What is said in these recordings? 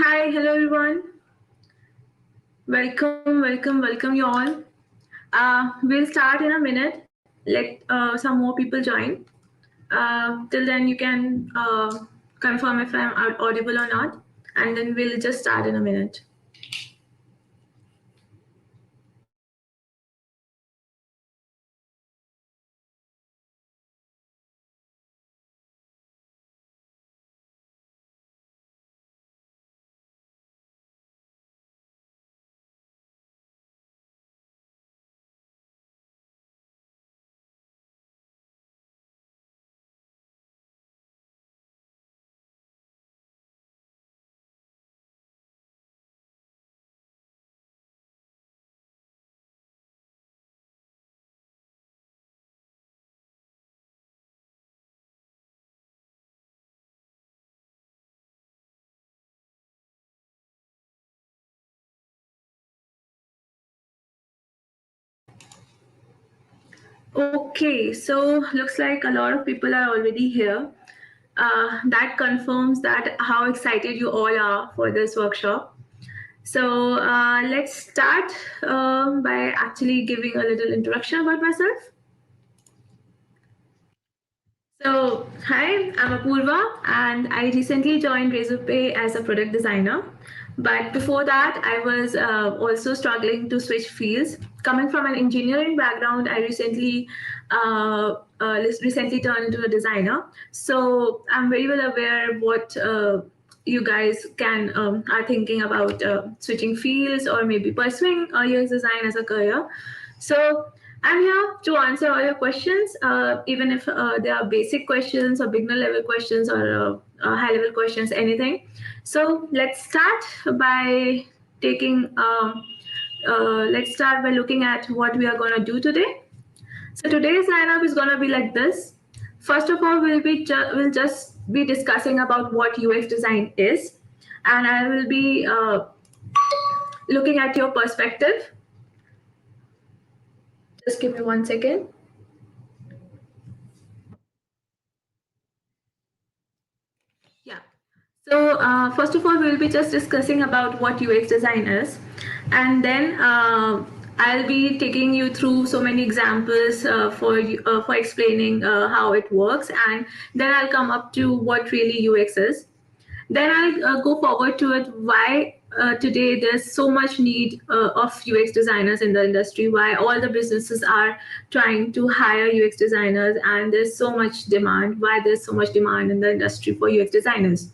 Hi, hello everyone. Welcome you all. We'll start in a minute. Let some more people join. Till then, you can confirm if I'm audible or not, and then we'll just start in a minute. Okay, so looks like a lot of people are already here. That confirms that how excited you all are for this workshop. So let's start by actually giving a little introduction about myself. So, hi, I'm Apoorva, and I recently joined Razorpay as a product designer. But before that, I was also struggling to switch fields. Coming from an engineering background, I recently turned into a designer. So I'm very well aware what you guys can are thinking about switching fields or maybe pursuing UX design as a career. So I'm here to answer all your questions, even if they are basic questions or beginner level questions or high level questions, anything. So let's start by taking. Let's start by looking at what we are going to do today. So today's lineup is going to be like this. First of all, we'll just be discussing about what UX design is, and I will be looking at your perspective. Just give me 1 second. Yeah. So first of all, we'll be just discussing about what UX design is, and then I'll be taking you through so many examples for explaining how it works, and then I'll come up to what really UX is. Then I'll go forward to it why today there's so much need of UX designers in the industry, why all the businesses are trying to hire UX designers, and there's so much demand, why there's so much demand in the industry for UX designers.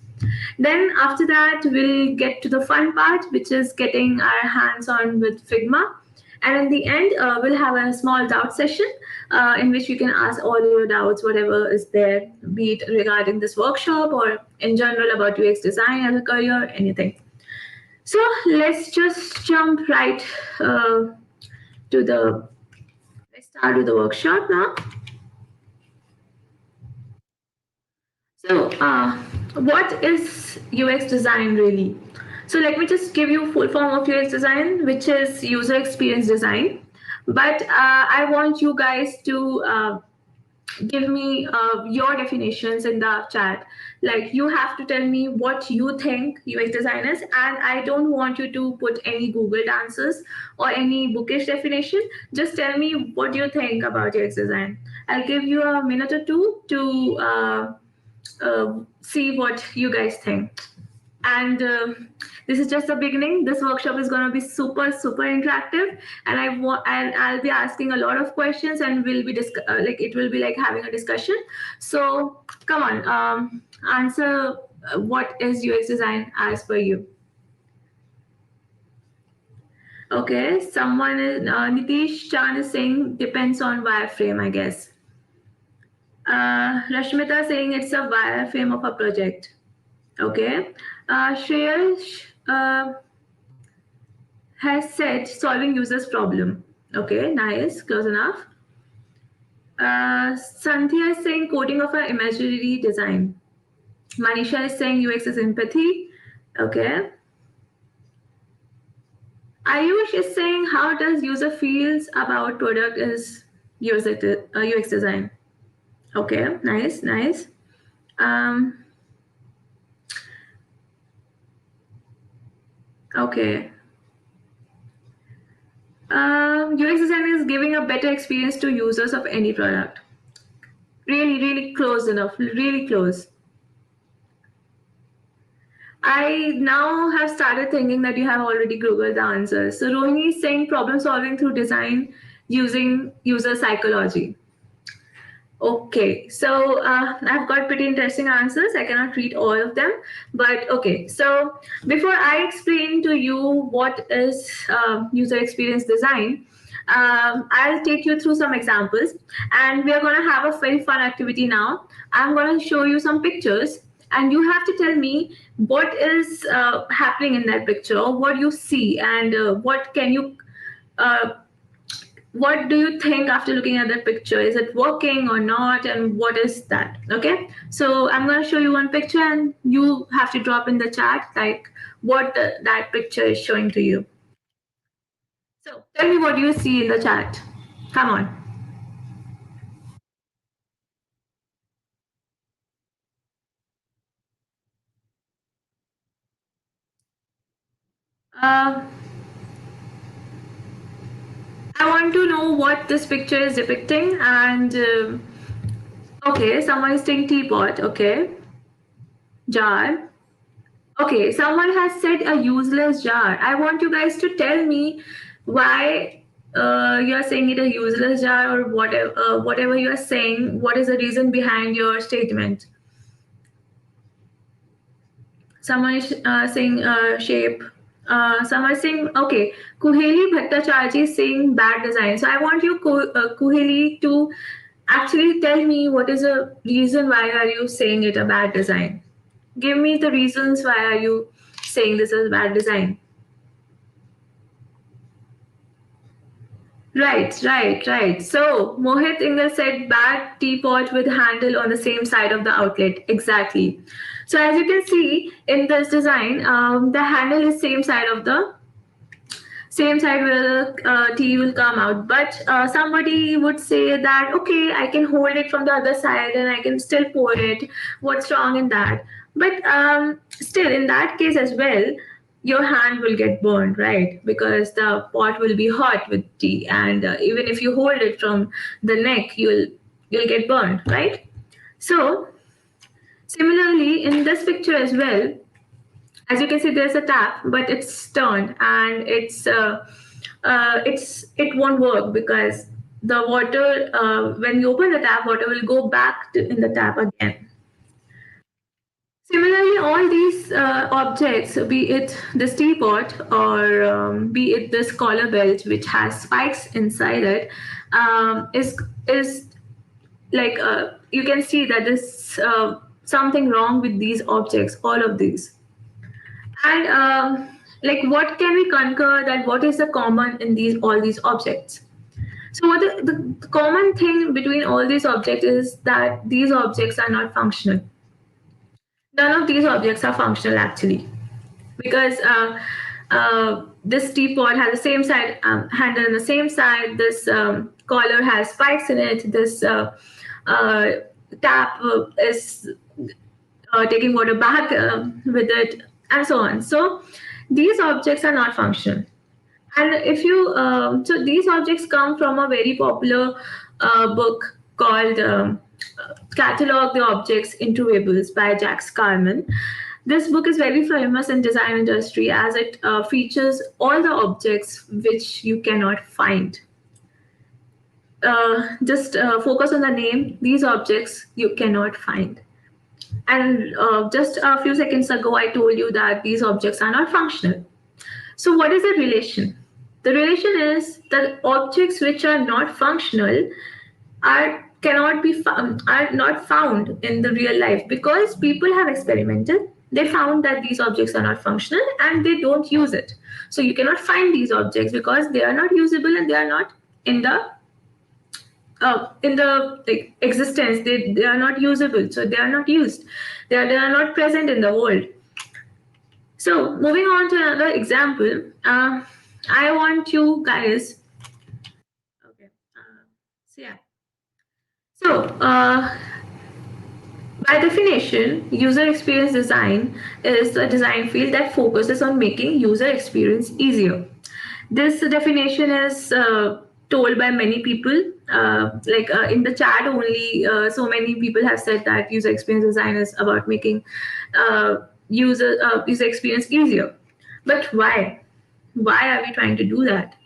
Then after that, we'll get to the fun part, which is getting our hands on with Figma. And in the end, we'll have a small doubt session in which you can ask all your doubts, whatever is there, be it regarding this workshop or in general about UX design as a career, anything. So let's just jump right to the, let's start with the workshop now. So what is UX design really? So let me just give you full form of UX design, which is user experience design. But I want you guys to give me your definitions in the chat. Like you have to tell me what you think UX design is, and I don't want you to put any Googled answers or any bookish definition. Just tell me what you think about UX design. I'll give you a minute or two to see what you guys think. And this is just the beginning. This workshop is going to be super interactive, and I'll be asking a lot of questions, and we'll be like it will be like having a discussion. So come on, answer what is UX design as per you. Okay, someone is Nitish Chan is saying depends on wireframe, I guess. Rashmita saying it's a wireframe of a project. Okay. Shreyash has said solving users problem. Okay, nice, close enough. Santhya is saying coding of an imaginary design. Manisha is saying UX is empathy. Okay. Ayush is saying how does user feels about product is UX design. Okay, nice. Okay. UX design is giving a better experience to users of any product. Really, really close enough. Really close. I now have started thinking that you have already Googled the answers. So Rohini is saying problem solving through design using user psychology. Okay, so I've got pretty interesting answers. I cannot read all of them, but okay. So before I explain to you what is user experience design, I'll take you through some examples, and we are going to have a very fun activity now. I'm going to show you some pictures, and you have to tell me what is happening in that picture, what you see, and what can you. What do you think after looking at that picture? Is it working or not? And what is that? Okay. So I'm going to show you one picture and you have to drop in the chat like what that picture is showing to you. So tell me what you see in the chat. Come on. Uh, I want to know what this picture is depicting. And okay, someone is saying teapot. Okay. Jar. Okay, someone has said a useless jar. I want you guys to tell me why you're saying it a useless jar or whatever you're saying. What is the reason behind your statement? Someone is saying shape. Someone is saying, okay, Kuheli Bhattacharya is saying bad design. So I want you, Kuheli, to actually tell me what is the reason why are you saying it a bad design. Give me the reasons why are you saying this is bad design. Right. So Mohit Ingal said bad teapot with handle on the same side of the outlet. Exactly. So as you can see in this design, the handle is same side where the tea will come out. But somebody would say that, okay, I can hold it from the other side and I can still pour it. What's wrong in that? But still, in that case as well, your hand will get burned, right? Because the pot will be hot with tea, and even if you hold it from the neck, you'll get burned, right? So similarly, in this picture as well, as you can see there's a tap but it's turned and it won't work because the water when you open the tap water will go back in the tap again. Similarly, all these objects, be it this teapot or be it this collar belt which has spikes inside it, is like you can see that there's something wrong with these objects, all of these. And like what can we conquer that what is the common in these all these objects? So what the common thing between all these objects is that these objects are not functional. None of these objects are functional actually because this teapot has the same side handle on the same side. This collar has spikes in it. This uh, tap is taking water back with it, and so on. So these objects are not functional. And if you, so these objects come from a very popular book called Catalog the Objects into Labels by Jack Carman. This book is very famous in design industry as it features all the objects which you cannot find. Just focus on the name. These objects you cannot find. And just a few seconds ago, I told you that these objects are not functional. So, what is the relation? The relation is that objects which are not functional cannot be found, are not found in the real life because people have experimented. They found that these objects are not functional and they don't use it. So you cannot find these objects because they are not usable and they are not in the like, existence. They are not usable, so they are not used. They are not present in the world. So moving on to another example, I want you guys. Okay. So yeah. So By definition, user experience design is a design field that focuses on making user experience easier. This definition is told by many people. In the chat, only so many people have said that user experience design is about making user experience easier. But why? Why are we trying to do that?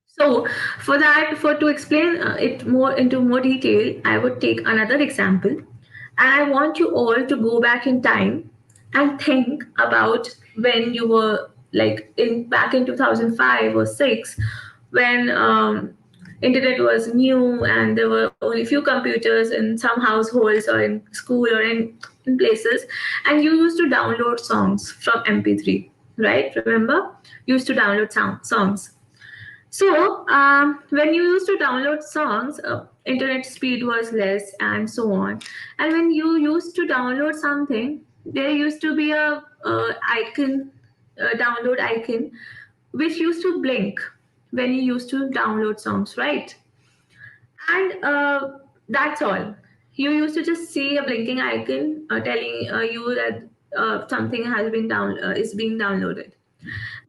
So, for that, for to explain it more into more detail, I would take another example, and I want you all to go back in time and think about when you were like in back in 2005 or 6, when internet was new and there were only few computers in some households or in school or in places, and you used to download songs from MP3, right? Remember, you used to download songs. So, when you used to download songs, internet speed was less, and so on. And when you used to download something, there used to be a download icon, which used to blink when you used to download songs, right? And that's all. You used to just see a blinking icon telling you that something has been is being downloaded.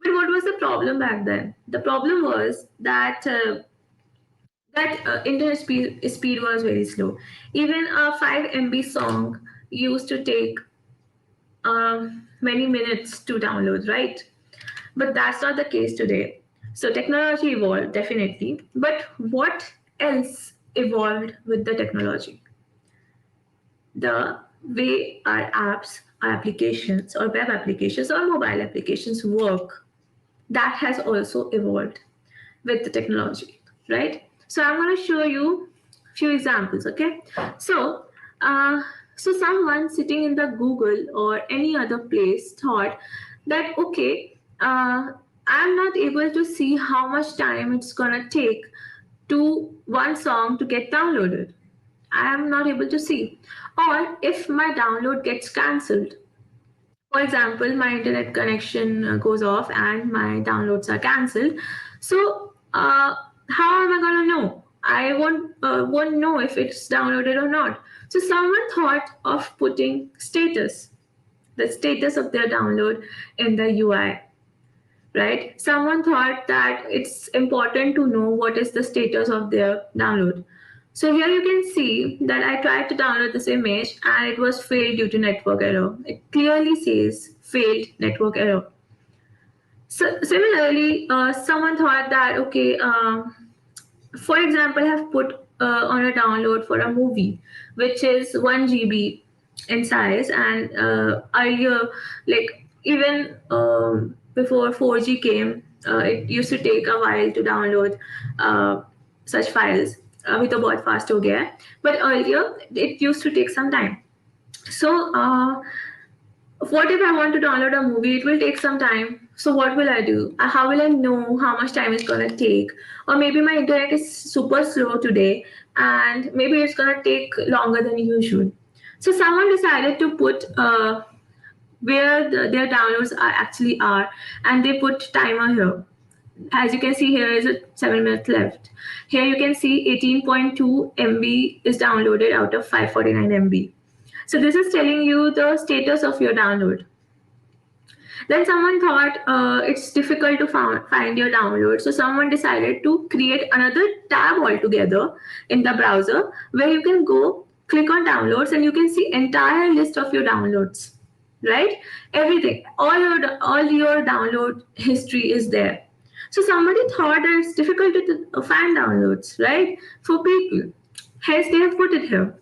But what was the problem back then? The problem was that internet speed was very slow. Even a 5 MB song used to take many minutes to download, right? But that's not the case today. So technology evolved definitely. But what else evolved with the technology? The way our apps, our applications, or web applications, or mobile applications work, that has also evolved with the technology, right? So I'm going to show you a few examples, okay? So, uh, so someone sitting in the Google or any other place thought that, okay, I'm not able to see how much time it's going to take to one song to get downloaded. I am not able to see. Or if my download gets cancelled, for example, my internet connection goes off and my downloads are cancelled. So, how am I gonna know? I won't know if it's downloaded or not. So, someone thought of putting the status of their download in the UI, right? Someone thought that it's important to know what is the status of their download. So here you can see that I tried to download this image and it was failed due to network error. It clearly says failed network error. So similarly, someone thought that, okay, for example, I have put on a download for a movie, which is 1 GB in size, and earlier, like even before 4G came, it used to take a while to download such files. अभी तो बहुत fast हो गया है, but earlier it used to take some time. So what if I want to download a movie? It will take some time. So what will I do? How will I know how much time it's gonna take? Or maybe my internet is super slow today, and maybe it's gonna take longer than usual. So someone decided to put where their downloads are, and they put timer here. As you can see, here is a 7 minutes left. Here you can see 18.2 MB is downloaded out of 549 MB. So this is telling you the status of your download. Then someone thought it's difficult to find your download. So someone decided to create another tab altogether in the browser where you can go click on downloads and you can see entire list of your downloads, right? Everything, all your download history is there. So somebody thought that it's difficult to find downloads, right? For people. Hence they have put it here.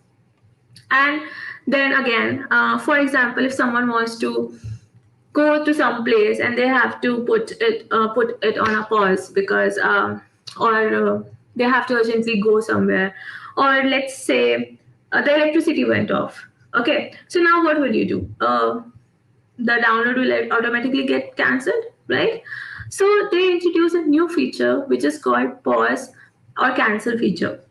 And then again, for example, if someone wants to go to some place and they have to put it on a pause because or they have to urgently go somewhere, or let's say the electricity went off. Okay, so now what will you do? The download will automatically get cancelled, right? So they introduce a new feature which is called pause or cancel feature.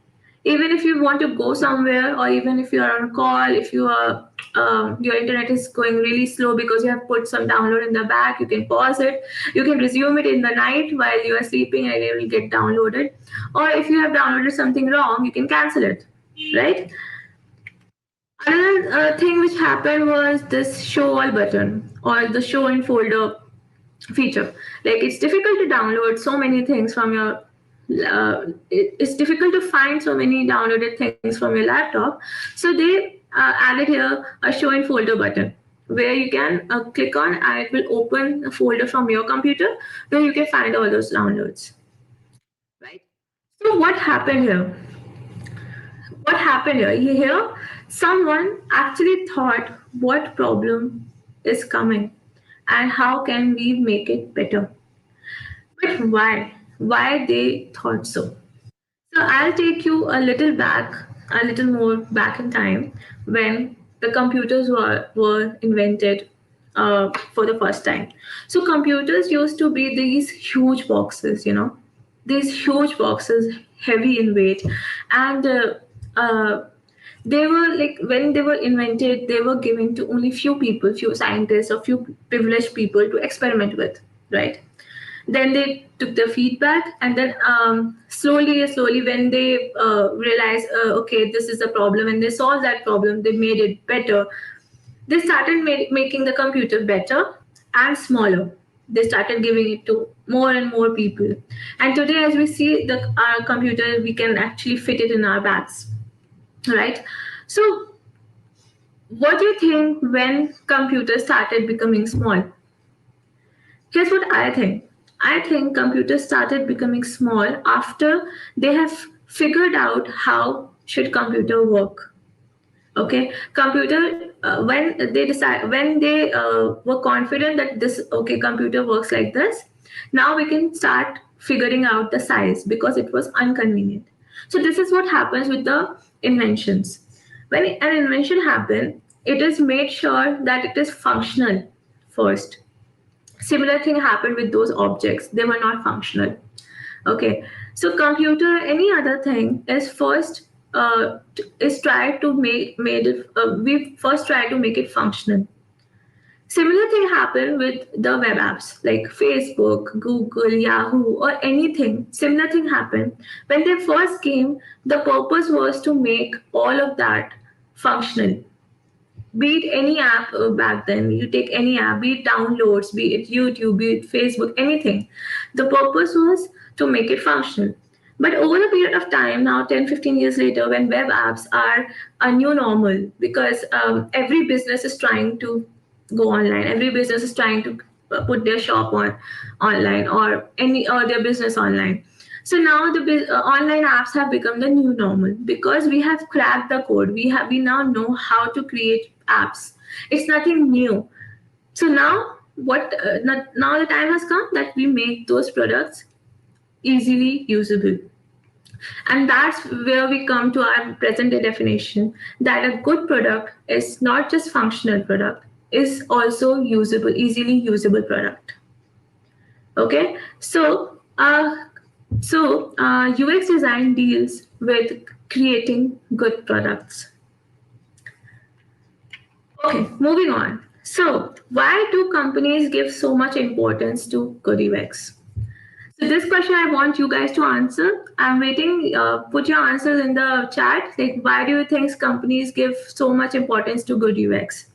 Even if you want to go somewhere, or even if you are on a call, if you are your internet is going really slow because you have put some download in the back, you can pause it. You can resume it in the night while you are sleeping and it will get downloaded. Or if you have downloaded something wrong, you can cancel it, right? Another thing which happened was this show all button or the show in folder feature. Like it's difficult to download so many things from your it's difficult to find so many downloaded things from your laptop. So they added here a show in folder button where you can click on and it will open a folder from your computer where you can find all those downloads, right? So what happened here? What happened here? Here, someone actually thought what problem is coming and how can we make it better. But why? Why they thought so? So I'll take you a little back, a little more back in time when the computers were invented for the first time. So computers used to be these huge boxes, these huge boxes, heavy in weight, and uh, they were like when they were invented, they were given to only few people, few scientists, or few privileged people to experiment with, right? Then they took the feedback, and then slowly when they realized, okay, this is the problem, and they solved that problem, they made it better. They started making the computer better and smaller. They started giving it to more and more people, and today as we see the our computer, we can actually fit it in our bags, right? So what do you think when computers started becoming small? Here's what I think. I think computers started becoming small after they have figured out how should computer work. Okay, computer when they were confident that this okay computer works like this. Now we can start figuring out the size because it was inconvenient. So this is what happens with the inventions. When an invention happens, it is made sure that it is functional first. Similar thing happened with those objects, they were not functional. Okay, so computer any other thing is first is try to make made it we first try to make it functional. Similar thing happened with the web apps like Facebook, Google, Yahoo, or anything. Similar thing happened when they first came. The purpose was to make all of that functional. Be it any app back then, you take any app, be it downloads, be it YouTube, be it Facebook, anything. The purpose was to make it functional. But over the period of time, now 10, 15 years later, when web apps are a new normal, because every business is trying to go online, every business is trying to put their shop on online or their business online. So now the online apps have become the new normal because we have cracked the code. We now know how to create apps. It's nothing new. So now now the time has come that we make those products easily usable. And that's where we come to our present day definition that a good product is not just functional product, is also usable, easily usable product. Okay, UX design deals with creating good products. Okay, moving on. So, why do companies give so much importance to good UX? So, this question I want you guys to answer. I'm waiting. Put your answers in the chat. Like, why do you think companies give so much importance to good UX?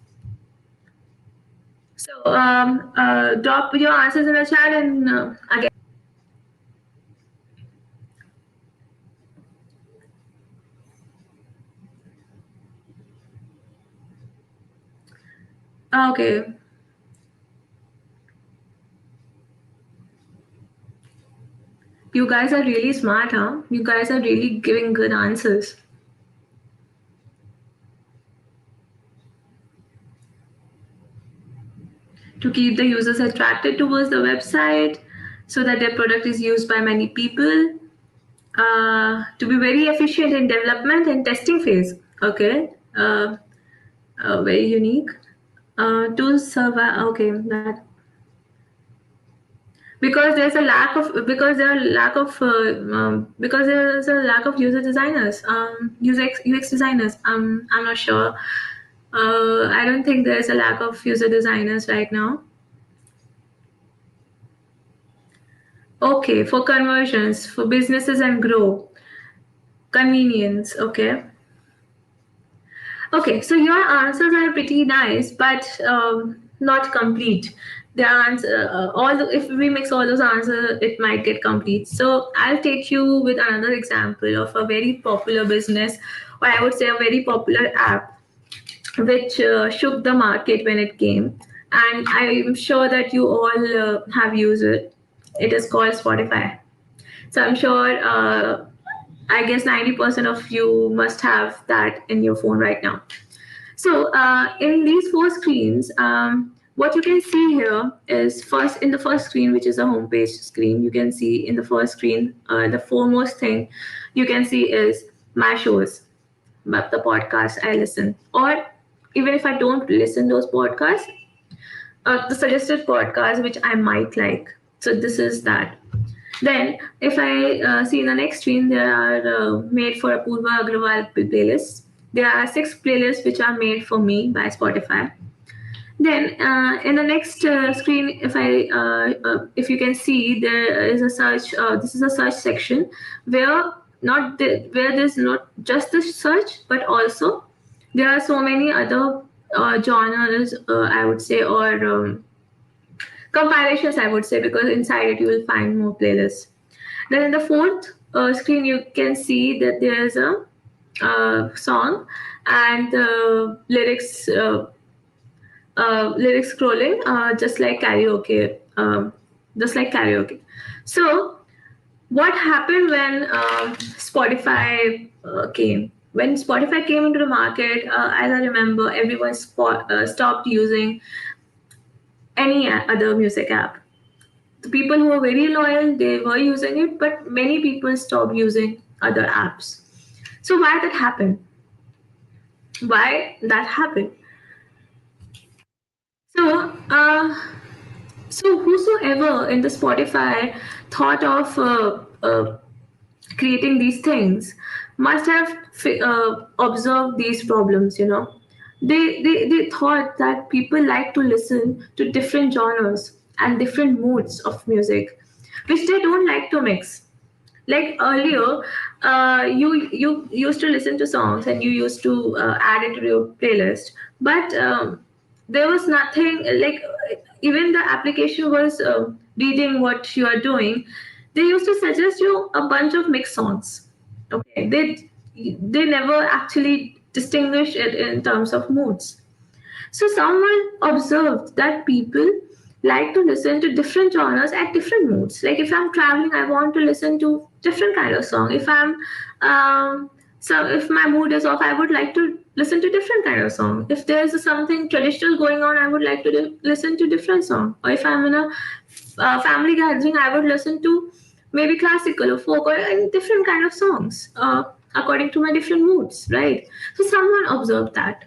So, drop your answers in the chat and again. Okay. You guys are really smart, huh? You guys are really giving good answers. To keep the users attracted towards the website so that their product is used by many people. To be very efficient in development and testing phase. Okay. Very unique. To survive. Okay. That because there's a lack of because there are lack of because there's a lack of user designers UX designers. I'm not sure. I don't think there's a lack of user designers right now. Okay, for conversions, for businesses and grow. Convenience, okay. Okay, so your answers are pretty nice, but not complete. The answer, if we mix all those answers, it might get complete. So I'll take you with another example of a very popular business, or I would say a very popular app, which shook the market when it came. And I'm sure that you all have used it. It is called Spotify. So I'm sure, I guess 90% of you must have that in your phone right now. So in these four screens, what you can see here is first in the first screen, which is a homepage screen, you can see in the first screen, the foremost thing you can see is my shows, the podcast I listen, or even if I don't listen those podcasts, the suggested podcast which I might like. So this is that. Then, if I see in the next screen, there are made for Apoorva Agarwal playlists. There are 6 playlists which are made for me by Spotify. Then, in the next screen, if you can see, there is a search. This is a search section where where there's not just the search, but also there are so many other genres. I would say, or compilations, I would say, because inside it you will find more playlists. Then in the fourth screen, you can see that there's a song and lyrics scrolling, just like karaoke, just like karaoke. So, what happened when Spotify came? When Spotify came into the market, as I remember, everyone stopped using any other music app. The people who were very loyal, they were using it, but many people stopped using other apps. So why that happened? Why that happened? So, so whosoever in the Spotify thought of creating these things must have observed these problems. They thought that people like to listen to different genres and different moods of music, which they don't like to mix. Like earlier, you used to listen to songs and you used to add it to your playlist, but there was nothing like, even the application was reading what you are doing. They used to suggest you a bunch of mixed songs. Okay, they never actually distinguish it in terms of moods. So someone observed that people like to listen to different genres at different moods. Like if I'm traveling, I want to listen to different kind of song. If I'm so if my mood is off, I would like to listen to different kind of song. If there's something traditional going on, I would like to listen to different song. Or if I'm in a family gathering, I would listen to maybe classical or folk or different kind of songs according to my different moods, right? So someone observed that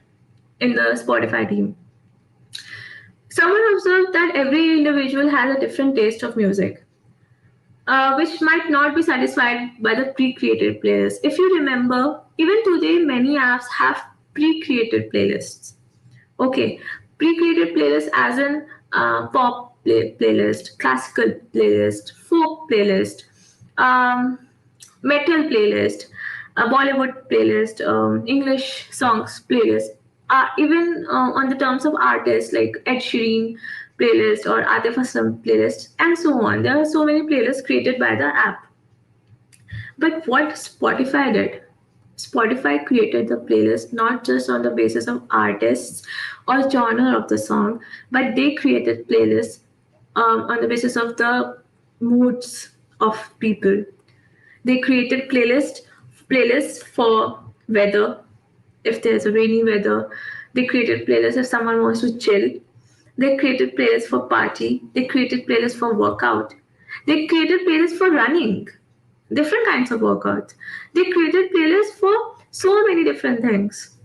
in the Spotify team. Someone observed that every individual has a different taste of music, which might not be satisfied by the pre-created playlist. If you remember, even today, many apps have pre-created playlists. Okay, pre-created playlists as in pop playlist, classical playlist, folk playlist, um, metal playlist, a Bollywood playlist, English songs playlist, even on the terms of artists like Ed Sheeran playlist or Atif Aslam playlist, and so on. There are so many playlists created by the app. But what Spotify did, Spotify created the playlist not just on the basis of artists or genre of the song, but they created playlists on the basis of the moods of people. They created playlists for weather. If there's a rainy weather, they created playlists if someone wants to chill. They created playlists for party. They created playlists for workout. They created playlists for running, different kinds of workouts. They created playlists for so many different things.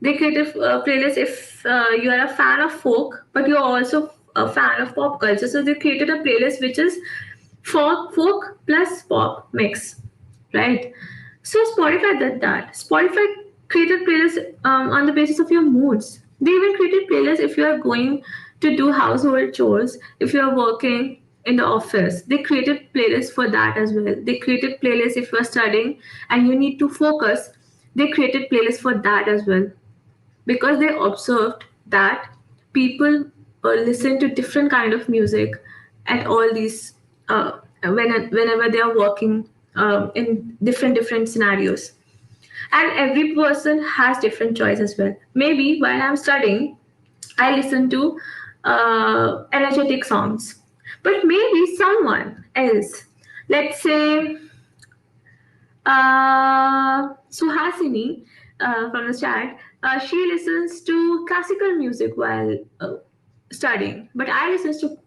They created playlists if you are a fan of folk, but you're also a fan of pop culture. So they created a playlist which is folk plus pop mix, right? So Spotify did that. Spotify created playlists on the basis of your moods. They even created playlists if you are going to do household chores, if you are working in the office. They created playlists for that as well. They created playlists if you are studying and you need to focus. They created playlists for that as well. because they observed that people listen to different kind of music at all these whenever they are working in different scenarios, and every person has different choice as well. Maybe while I'm studying I listen to energetic songs, but maybe someone else, let's say Suhasini from the chat, she listens to classical music while studying, but I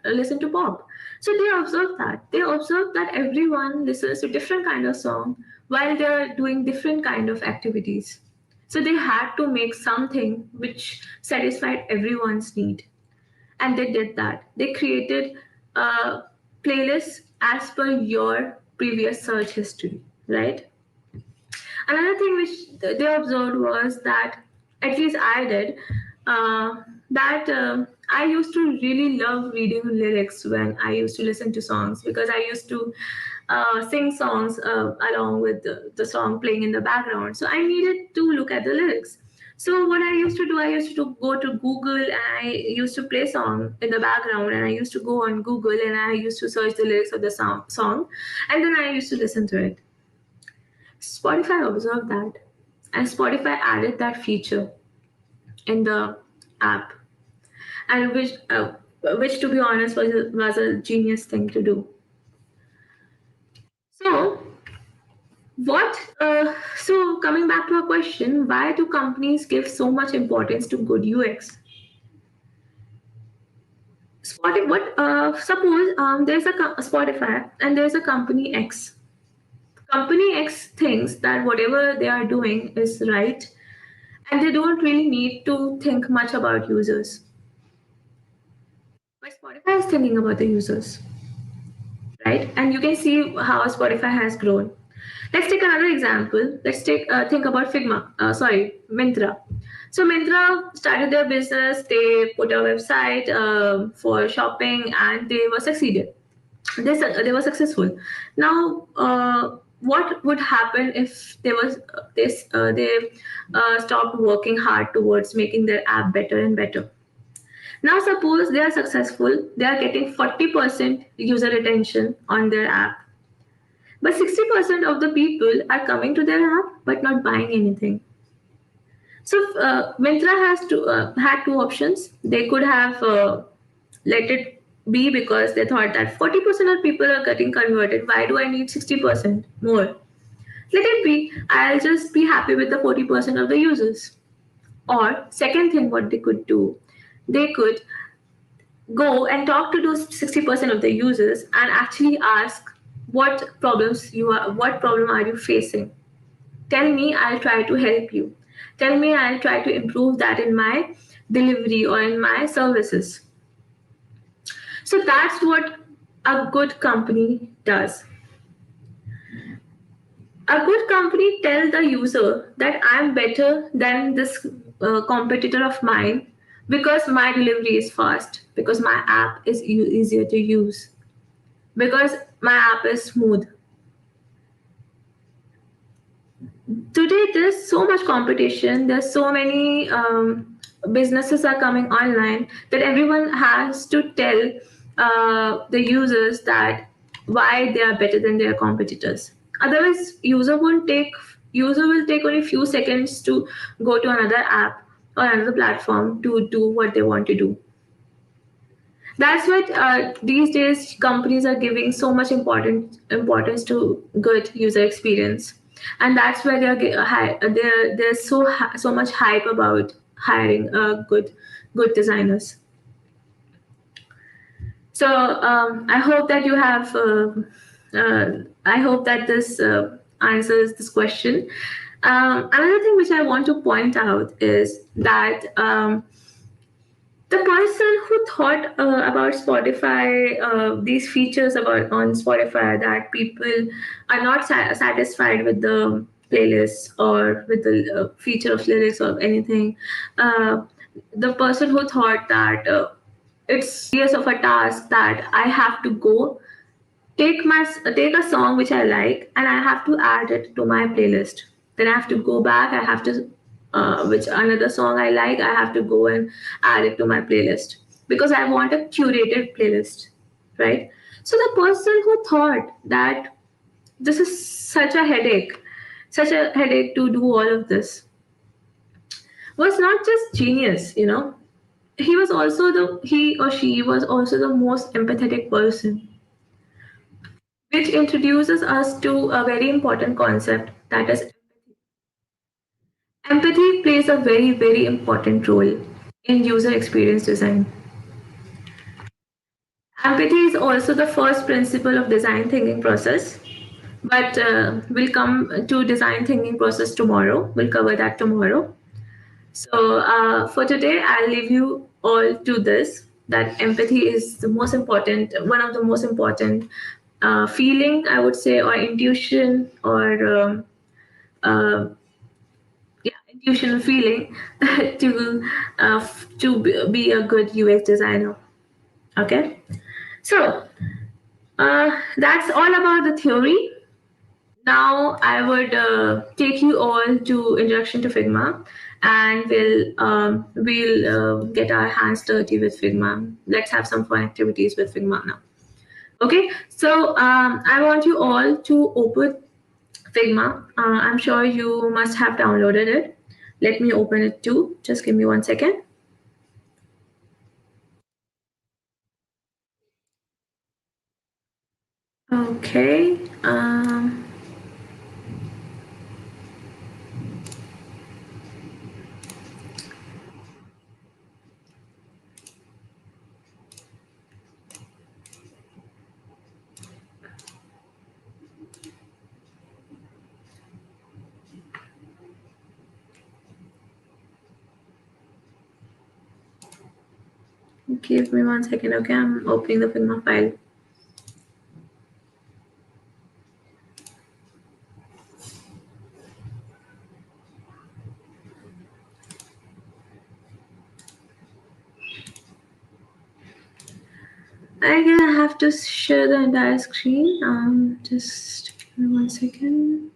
listen to pop. So they observe that. They observe that everyone listens to different kind of song while they're doing different kind of activities. So they had to make something which satisfied everyone's need, and they did that. They created a playlist as per your previous search history, right? Another thing which they observed was that, at least I did, that I used to really love reading lyrics when I used to listen to songs, because I used to sing songs along with the song playing in the background. So I needed to look at the lyrics. So what I used to do, I used to go to Google and I used to play song in the background, and I used to go on Google and I used to search the lyrics of the song, and then I used to listen to it. Spotify observed that, and Spotify added that feature in the app, and which to be honest was a genius thing to do. So what? So coming back to a question, why do companies give so much importance to good UX? Spotify. What? Suppose there's a Spotify and there's a company X. Company X thinks that whatever they are doing is right, and they don't really need to think much about users. But Spotify is thinking about the users, right? And you can see how Spotify has grown. Let's take another example. Let's take think about Figma. Myntra. So Myntra started their business. They put a website for shopping, and they were succeeded. They were successful. Now, what would happen if they stopped working hard towards making their app better and better? Now, suppose they are successful, they are getting 40% user retention on their app, but 60% of the people are coming to their app but not buying anything. So, Myntra had two options. They could have let it be, because they thought that 40% of people are getting converted. Why do I need 60% more? Let it be. I'll just be happy with the 40% of the users. Or, second thing, what they could do, they could go and talk to those 60% of the users and actually ask what problem are you facing. Tell me, I'll try to help you. Tell me, I'll try to improve that in my delivery or in my services. So that's what a good company does. A good company tells the user that I'm better than this competitor of mine, because my delivery is fast, because my app is easier to use, because my app is smooth. Today there's so much competition, there's so many businesses are coming online, that everyone has to tell the users that why they are better than their competitors. Otherwise user will take only few seconds to go to another app or another platform to do what they want to do. That's what these days companies are giving so much importance to good user experience, and that's why there's so much hype about hiring good designers. So I hope that you have. I hope that this answers this question. Another thing which I want to point out is that. The person who thought about Spotify, these features about on Spotify, that people are not satisfied with the playlist or with the feature of lyrics or anything, uh, the person who thought that it's years of a task that I have to go take a song which I like and I have to add it to my playlist. Then I have to go back. I have to which another song I like, I have to go and add it to my playlist because I want a curated playlist, right? So the person who thought that this is such a headache to do all of this, was not just genius, you know. He or she was also the most empathetic person, which introduces us to a very important concept, that is empathy plays a very, very important role in user experience design. Empathy is also the first principle of design thinking process, but we'll come to design thinking process tomorrow. We'll cover that tomorrow. So for today, I'll leave you all to this, that empathy is the most important, one of the most important feeling, I would say, or intuition, or uh, yeah, intuition feeling to be a good UX designer. Okay, so that's all about the theory. Now I would take you all to introduction to Figma, and we'll get our hands dirty with Figma. Let's have some fun activities with Figma now. Okay, so I want you all to open Figma. I'm sure you must have downloaded it. Let me open it too. Just give me 1 second. Okay. Give me 1 second. Okay, I'm opening the Figma file. I guess I have to share the entire screen. Just give me 1 second.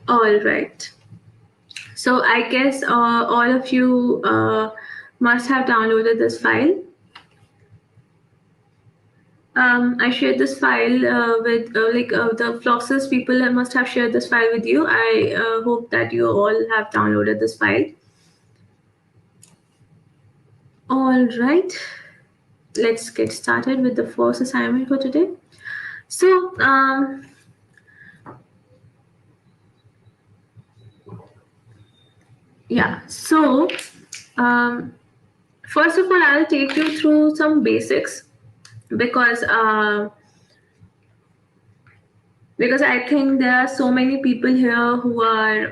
All right. So I guess all of you must have downloaded this file. I shared this file with the Floxus people must have shared this file with you. I hope that you all have downloaded this file. All right, let's get started with the first assignment for today. So yeah, so first of all, I'll take you through some basics because I think there are so many people here who are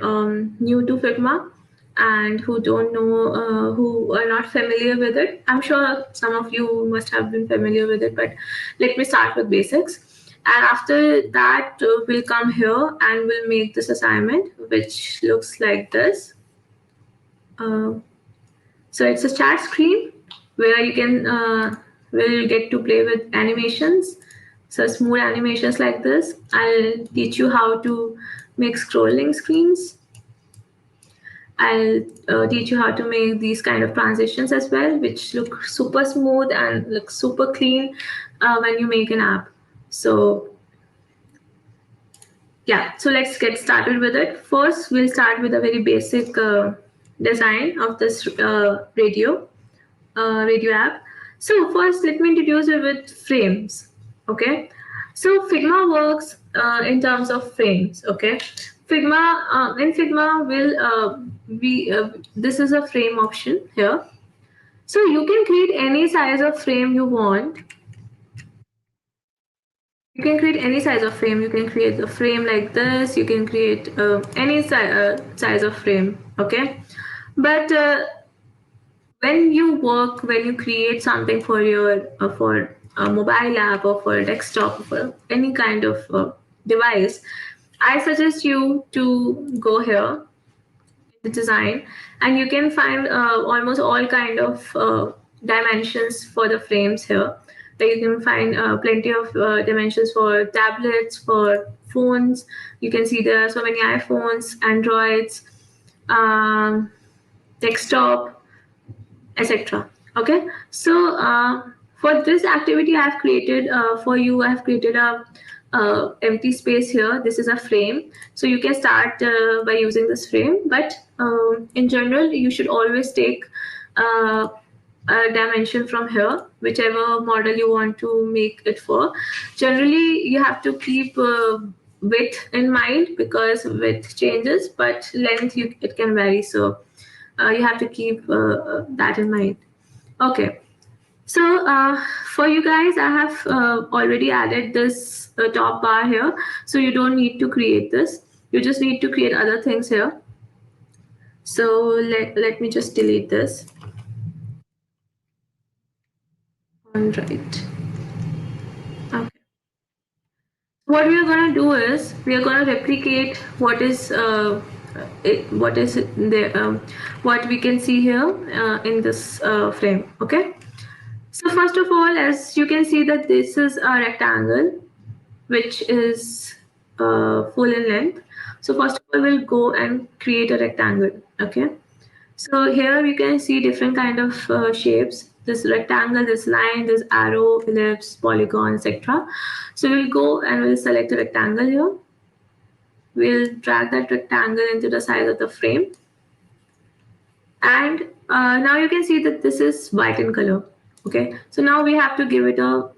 new to Figma and who don't know, who are not familiar with it. I'm sure some of you must have been familiar with it, but let me start with basics. And after that, we'll come here and we'll make this assignment, which looks like this. So it's a chat screen where you can where you get to play with animations. So smooth animations like this. I'll teach you how to make scrolling screens. I'll teach you how to make these kind of transitions as well, which look super smooth and look super clean when you make an app. So yeah, so let's get started with it. First, we'll start with a very basic design of this radio app. So first, let me introduce you with frames. Okay, so Figma works in terms of frames. Okay, in Figma will this is a frame option here. So you can create any size of frame you want. You can create any size of frame. You can create a frame like this. You can create any size of frame. Okay, but when you create something for your for a mobile app or for a desktop or for any kind of device, I suggest you to go here design, and you can find almost all kind of dimensions for the frames here. That you can find plenty of dimensions for tablets, for phones. You can see there are so many iPhones, Androids, um, desktop, etc. Okay, so for this activity I have created for you, I have created a empty space here. This is a frame, so you can start by using this frame, but in general you should always take uh, a dimension from here, whichever model you want to make it for. Generally you have to keep width in mind because width changes, but length it can vary, so you have to keep that in mind. Okay, so for you guys, I have already added this top bar here, so you don't need to create this. You just need to create other things here. So let me just delete this. All right. Okay. What we are gonna do is we are gonna replicate what is there, what we can see here in this frame. Okay. So first of all, as you can see that this is a rectangle which is full in length. So first of all, we'll go and create a rectangle. Okay. So here you can see different kind of shapes. This rectangle, this line, this arrow, ellipse, polygon, etc. So we'll go and we'll select a rectangle here. We'll drag that rectangle into the size of the frame. And now you can see that this is white in color. Okay. So now we have to give it a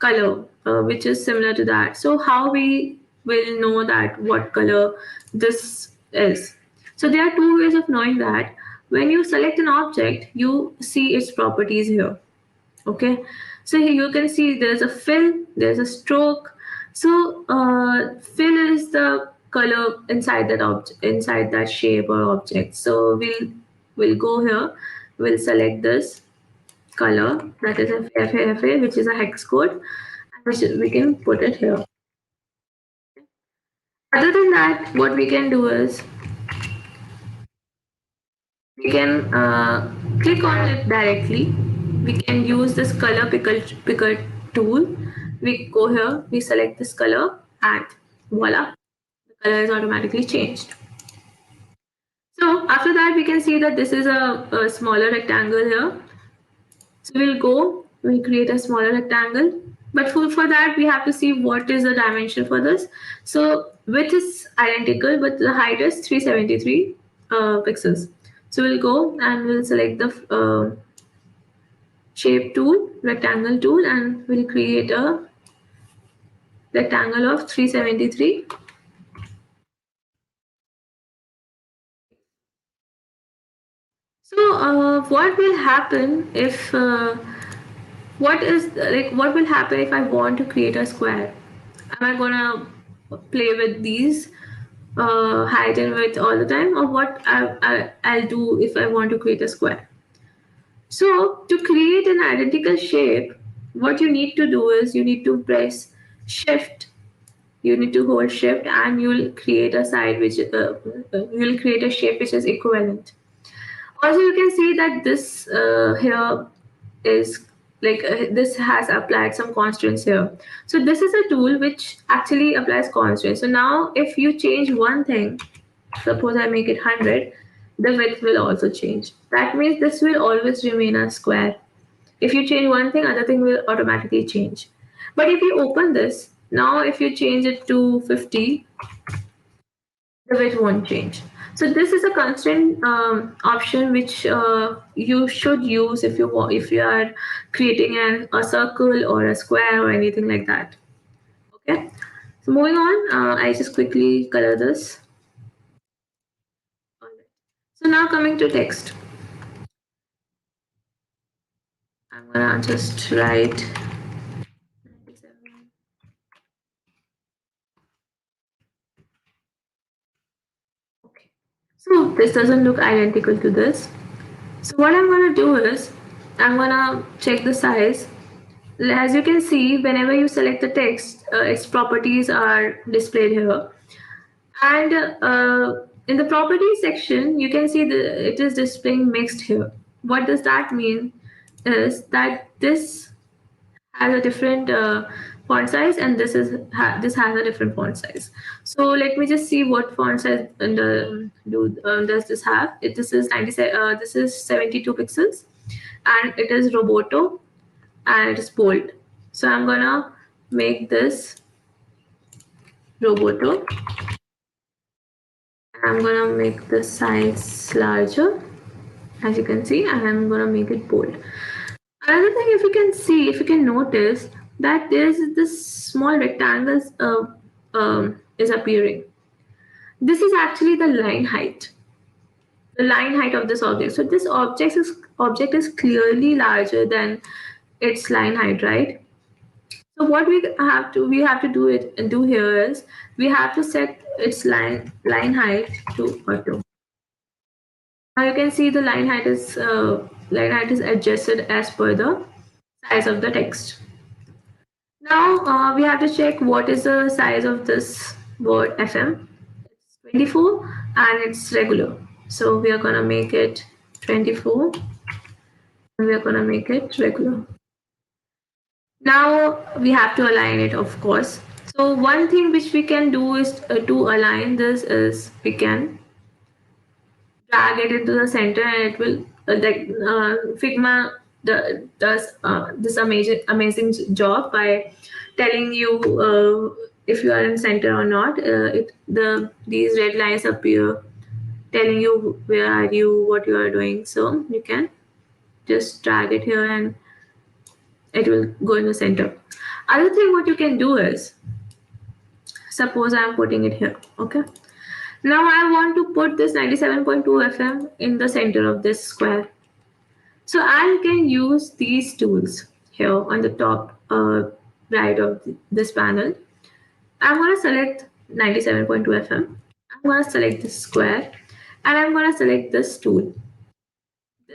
color which is similar to that. So how we will know that what color this is? So there are two ways of knowing that. When you select an object, you see its properties here. Okay, so here you can see there's a fill, there's a stroke. So fill is the color inside that object, inside that shape or object. So we'll go here, we'll select this color, that is FAFA, which is a hex code, which we can put it here. Other than that, what we can do is we can click on it directly. We can use this color picker tool. We go here, we select this color, and voila, the color is automatically changed. So after that, we can see that this is a smaller rectangle here. So we'll go, we'll create a smaller rectangle. But for that, we have to see what is the dimension for this. So width is identical, but the height is 373 pixels. So we'll go and we'll select the shape tool, rectangle tool, and we'll create a rectangle of 373. So what will happen if what will happen if I want to create a square? Am I gonna play with these height and width all the time, or what I'll do if I want to create a square? So to create an identical shape, what you need to do is you need to press shift. You need to hold shift and you'll create a side which you'll create a shape which is equivalent. Also you can see that this here is this has applied some constraints here. So this is a tool which actually applies constraints. So now if you change one thing, suppose I make it 100, the width will also change. That means this will always remain a square. If you change one thing, other thing will automatically change. But if you open this, now if you change it to 50, the width won't change. So this is a constraint option which you should use if you are creating a circle or a square or anything like that. Okay. So moving on, I just quickly color this. All right. So now coming to text, I'm gonna just write 97. Okay. So this doesn't look identical to this. So what I'm gonna do is I'm gonna check the size. As you can see, whenever you select the text, its properties are displayed here. And In the properties section, you can see it is displaying mixed here. What does that mean? Is that this has a different font size, and this has a different font size. So let me just see what font size does this have. This is 97. This is 72 pixels, and it is Roboto, and it is bold. So I'm gonna make this Roboto. I'm gonna make the size larger, as you can see, and I'm gonna make it bold. Another thing, if you can notice that there's this small rectangles is appearing. This is actually the line height of this object. So this object is clearly larger than its line height, right? So what we have to do here is we have to set its line height to auto. Now you can see the line height is adjusted as per the size of the text. Now we have to check what is the size of this word FM. It's 24 and it's regular. So we are gonna make it 24 and we are gonna make it regular. Now we have to align it, of course. So one thing which we can do is to align this is we can drag it into the center, and it will Figma does this amazing job by telling you if you are in center or not. These red lines appear telling you where are you, what you are doing. So you can just drag it here and it will go in the center. Other thing what you can do is, suppose I am putting it here, okay? Now I want to put this 97.2 FM in the center of this square. So I can use these tools here on the top right of this panel. I'm going to select 97.2 FM. I'm going to select this square and I'm going to select this tool.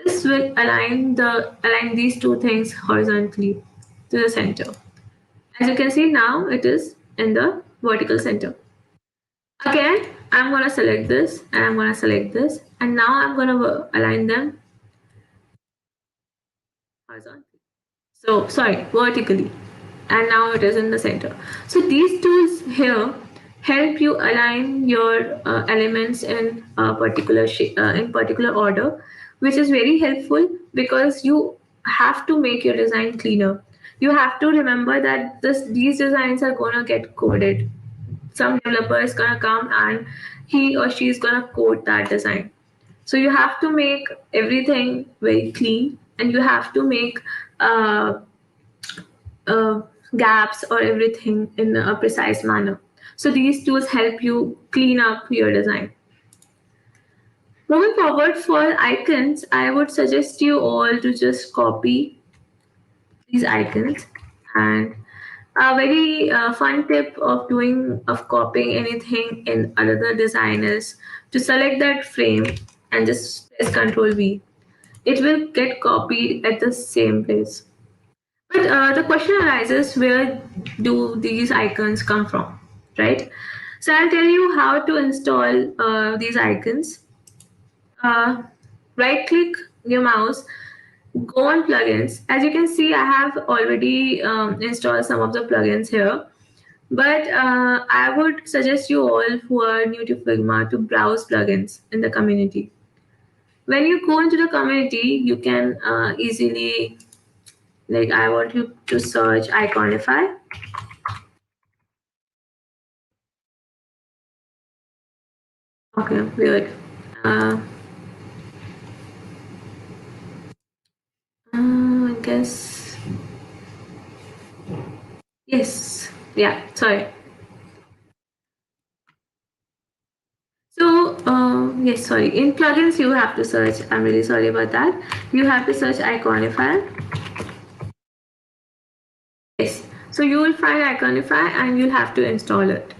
This will align these two things horizontally to the center. As you can see now, it is in the vertical center. Again, I'm going to select this and I'm going to select this, and now I'm going to align them horizontally. So sorry, vertically, and now it is in the center. So these tools here help you align your elements in a particular order, which is very helpful because you have to make your design cleaner. You have to remember that these designs are gonna get coded. Some developer is gonna come and he or she is gonna code that design. So you have to make everything very clean, and you have to make uh, gaps or everything in a precise manner. So these tools help you clean up your design. Moving forward, for icons, I would suggest you all to just copy these icons. And a very fun tip of copying anything in another design is to select that frame and just press Ctrl V. It will get copied at the same place. But the question arises, where do these icons come from, right? So I'll tell you how to install these icons. Right click your mouse, go on plugins. As you can see, I have already installed some of the plugins here. But I would suggest you all who are new to Figma to browse plugins in the community. When you go into the community, you can easily, like I want you to search Iconify. Okay, weird. I guess. Yes. Yeah, sorry. So, yes, sorry. In plugins, you have to search. I'm really sorry about that. You have to search Iconify. Yes. So you will find Iconify and you'll have to install it.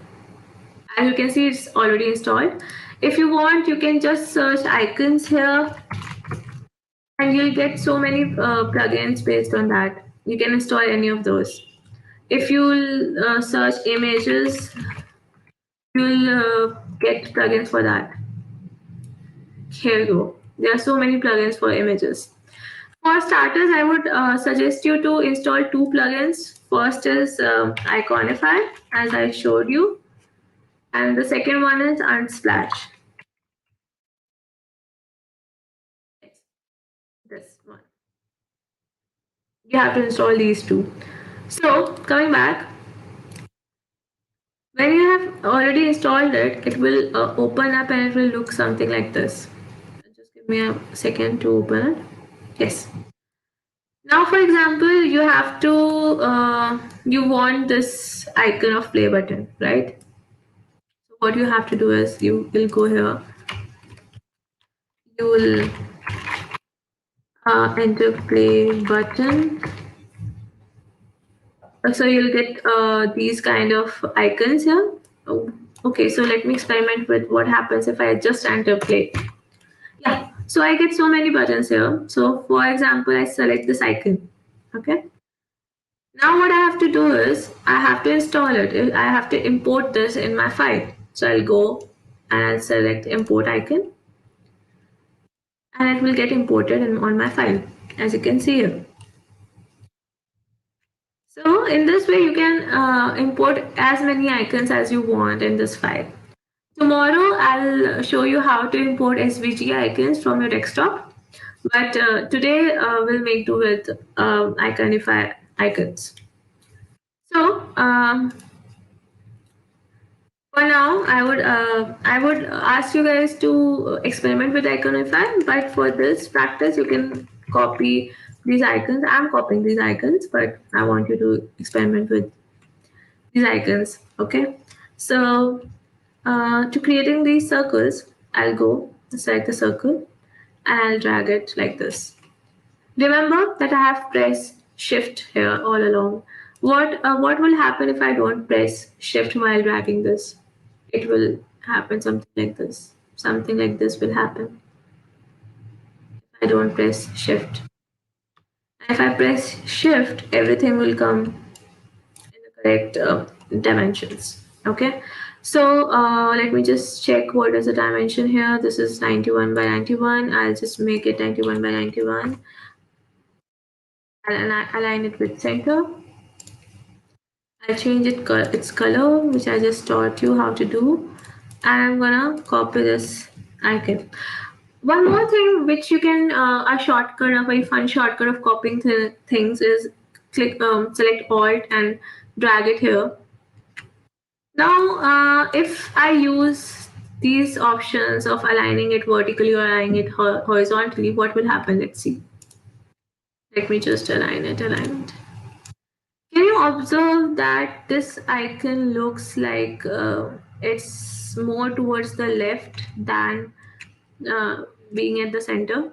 As you can see, it's already installed. If you want, you can just search icons here and you'll get so many plugins based on that. You can install any of those. If you search images, you'll get plugins for that. here you go. There are so many plugins for images. For starters, I would suggest you to install two plugins. First is Iconify, as I showed you, and the second one is Unsplash. This one. You have to install these two. So, coming back, when you have already installed it, it will open up and it will look something like this. Just give me a second to open it. Yes. Now, for example, you have to, you want this icon of play button, right? So what you have to do is you will go here, you will enter play button. So you'll get these kind of icons here. Oh, okay, so let me experiment with what happens if I just enter play. Yeah, so I get so many buttons here. So for example, I select this icon. Okay. Now what I have to do is I have to install it. I have to import this in my file. So I'll go and I'll select import icon and it will get imported on my file, as you can see here. So in this way you can import as many icons as you want in this file. Tomorrow I'll show you how to import SVG icons from your desktop. But today we'll make do with Iconify icons. So for now, I would ask you guys to experiment with Iconify. But for this practice, you can copy these icons. I'm copying these icons, but I want you to experiment with these icons. Okay. So to creating these circles, I'll go select the circle and I'll drag it like this. Remember that I have pressed shift here all along. What will happen if I don't press shift while dragging this? It will happen something like this. Something like this will happen if I don't press shift. And if I press shift, everything will come in the correct dimensions. Okay. So let me just check what is the dimension here. This is 91 by 91. I'll just make it 91 by 91. And I align it with center. I'll change its color, which I just taught you how to do. And I'm gonna copy this icon. One more thing which you can, a shortcut, a very fun shortcut of copying things is select Alt and drag it here. Now, if I use these options of aligning it vertically or aligning it horizontally, what will happen? Let's see. Let me just align it. Can you observe that this icon looks like it's more towards the left than being at the center?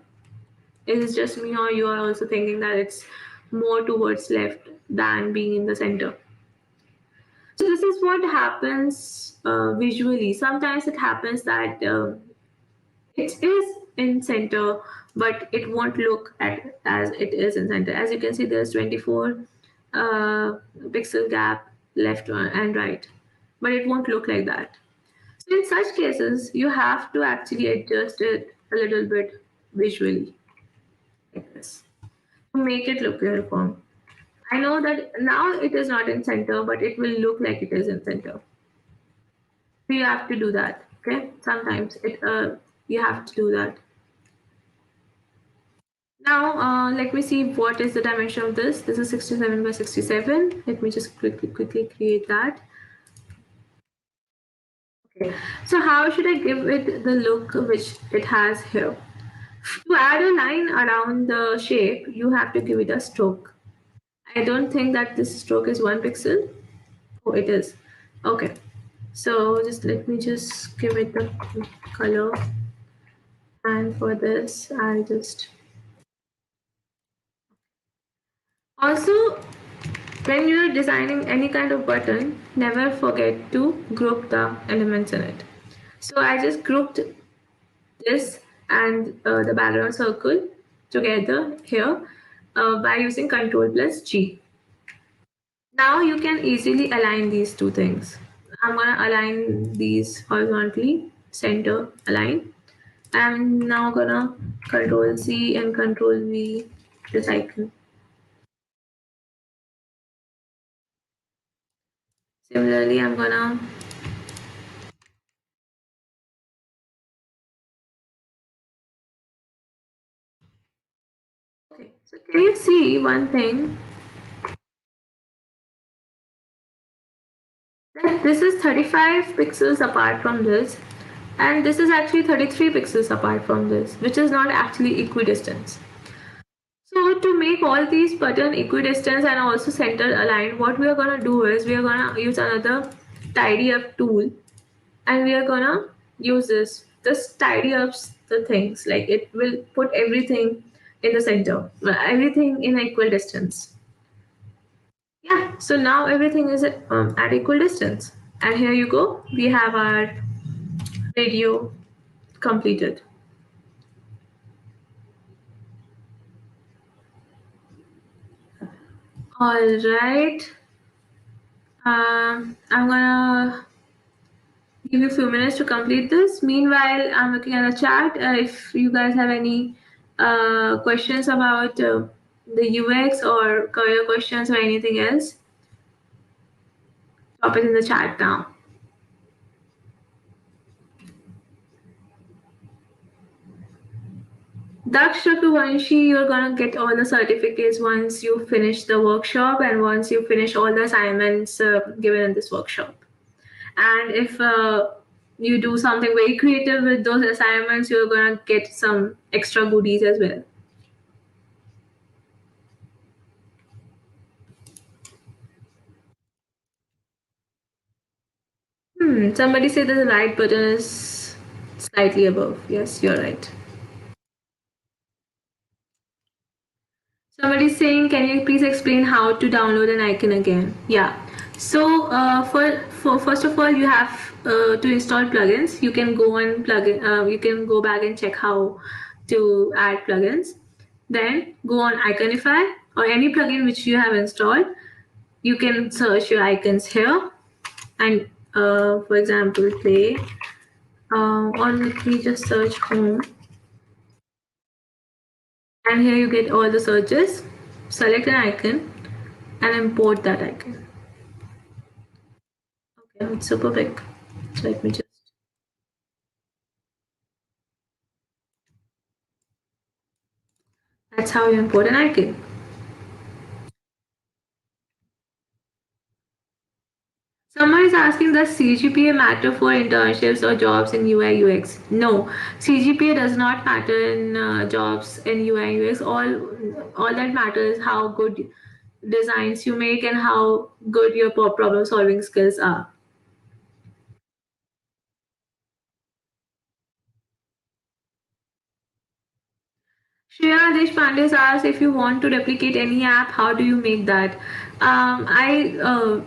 Is it just me or you are also thinking that it's more towards left than being in the center? So this is what happens visually. Sometimes it happens that it is in center, but it won't look at as it is in center. As you can see, there's 24 pixel gap left and right, but it won't look like that. So in such cases, you have to actually adjust it a little bit visually, like this, to make it look uniform. I know that now it is not in center, but it will look like it is in center. So you have to do that. Okay, sometimes you have to do that. Now let me see what is the dimension of this. This is 67 by 67. Let me just quickly create that. Okay. So how should I give it the look which it has here? To add a line around the shape, you have to give it a stroke. I don't think that this stroke is 1 pixel. Oh, it is. Okay. So just let me just give it the color. And for this, I'll just also, when you're designing any kind of button, never forget to group the elements in it. So I just grouped this and the background circle together here by using Ctrl plus G. Now you can easily align these two things. I'm gonna align these horizontally, center align, I'm now gonna Control C and Control V this icon. Similarly, I'm gonna okay. So can you see one thing? That this is 35 pixels apart from this, and this is actually 33 pixels apart from this, which is not actually equidistant. So to make all these button equidistant and also center aligned, what we are gonna do is we are gonna use another tidy up tool, and we are gonna use this tidy ups the things, like it will put everything in the center, everything in equal distance. Yeah, so now everything is at equal distance, and here you go, we have our radio completed. All right, I'm gonna give you a few minutes to complete this. Meanwhile, I'm looking at the chat. If you guys have any questions about the UX or career questions or anything else, drop it in the chat now. Daksh Chakravanshi, you're gonna get all the certificates once you finish the workshop and once you finish all the assignments given in this workshop. And if you do something very creative with those assignments, you're gonna get some extra goodies as well. Somebody said that the right button is slightly above. Yes, you're right. Somebody's saying, can you please explain how to download an icon again? Yeah. So for first of all, you have to install plugins. You can go on plugin. You can go back and check how to add plugins. Then go on Iconify or any plugin which you have installed. You can search your icons here, and for example, play. Or let me just search home. And here you get all the searches. Select an icon and import that icon. Okay, it's super big. So let me just. That's how you import an icon. Someone is asking, does CGPA matter for internships or jobs in UI UX? No, CGPA does not matter in jobs in UI UX. All that matters is how good designs you make and how good your problem solving skills are. Shreya Deshpande asked, if you want to replicate any app, how do you make that? I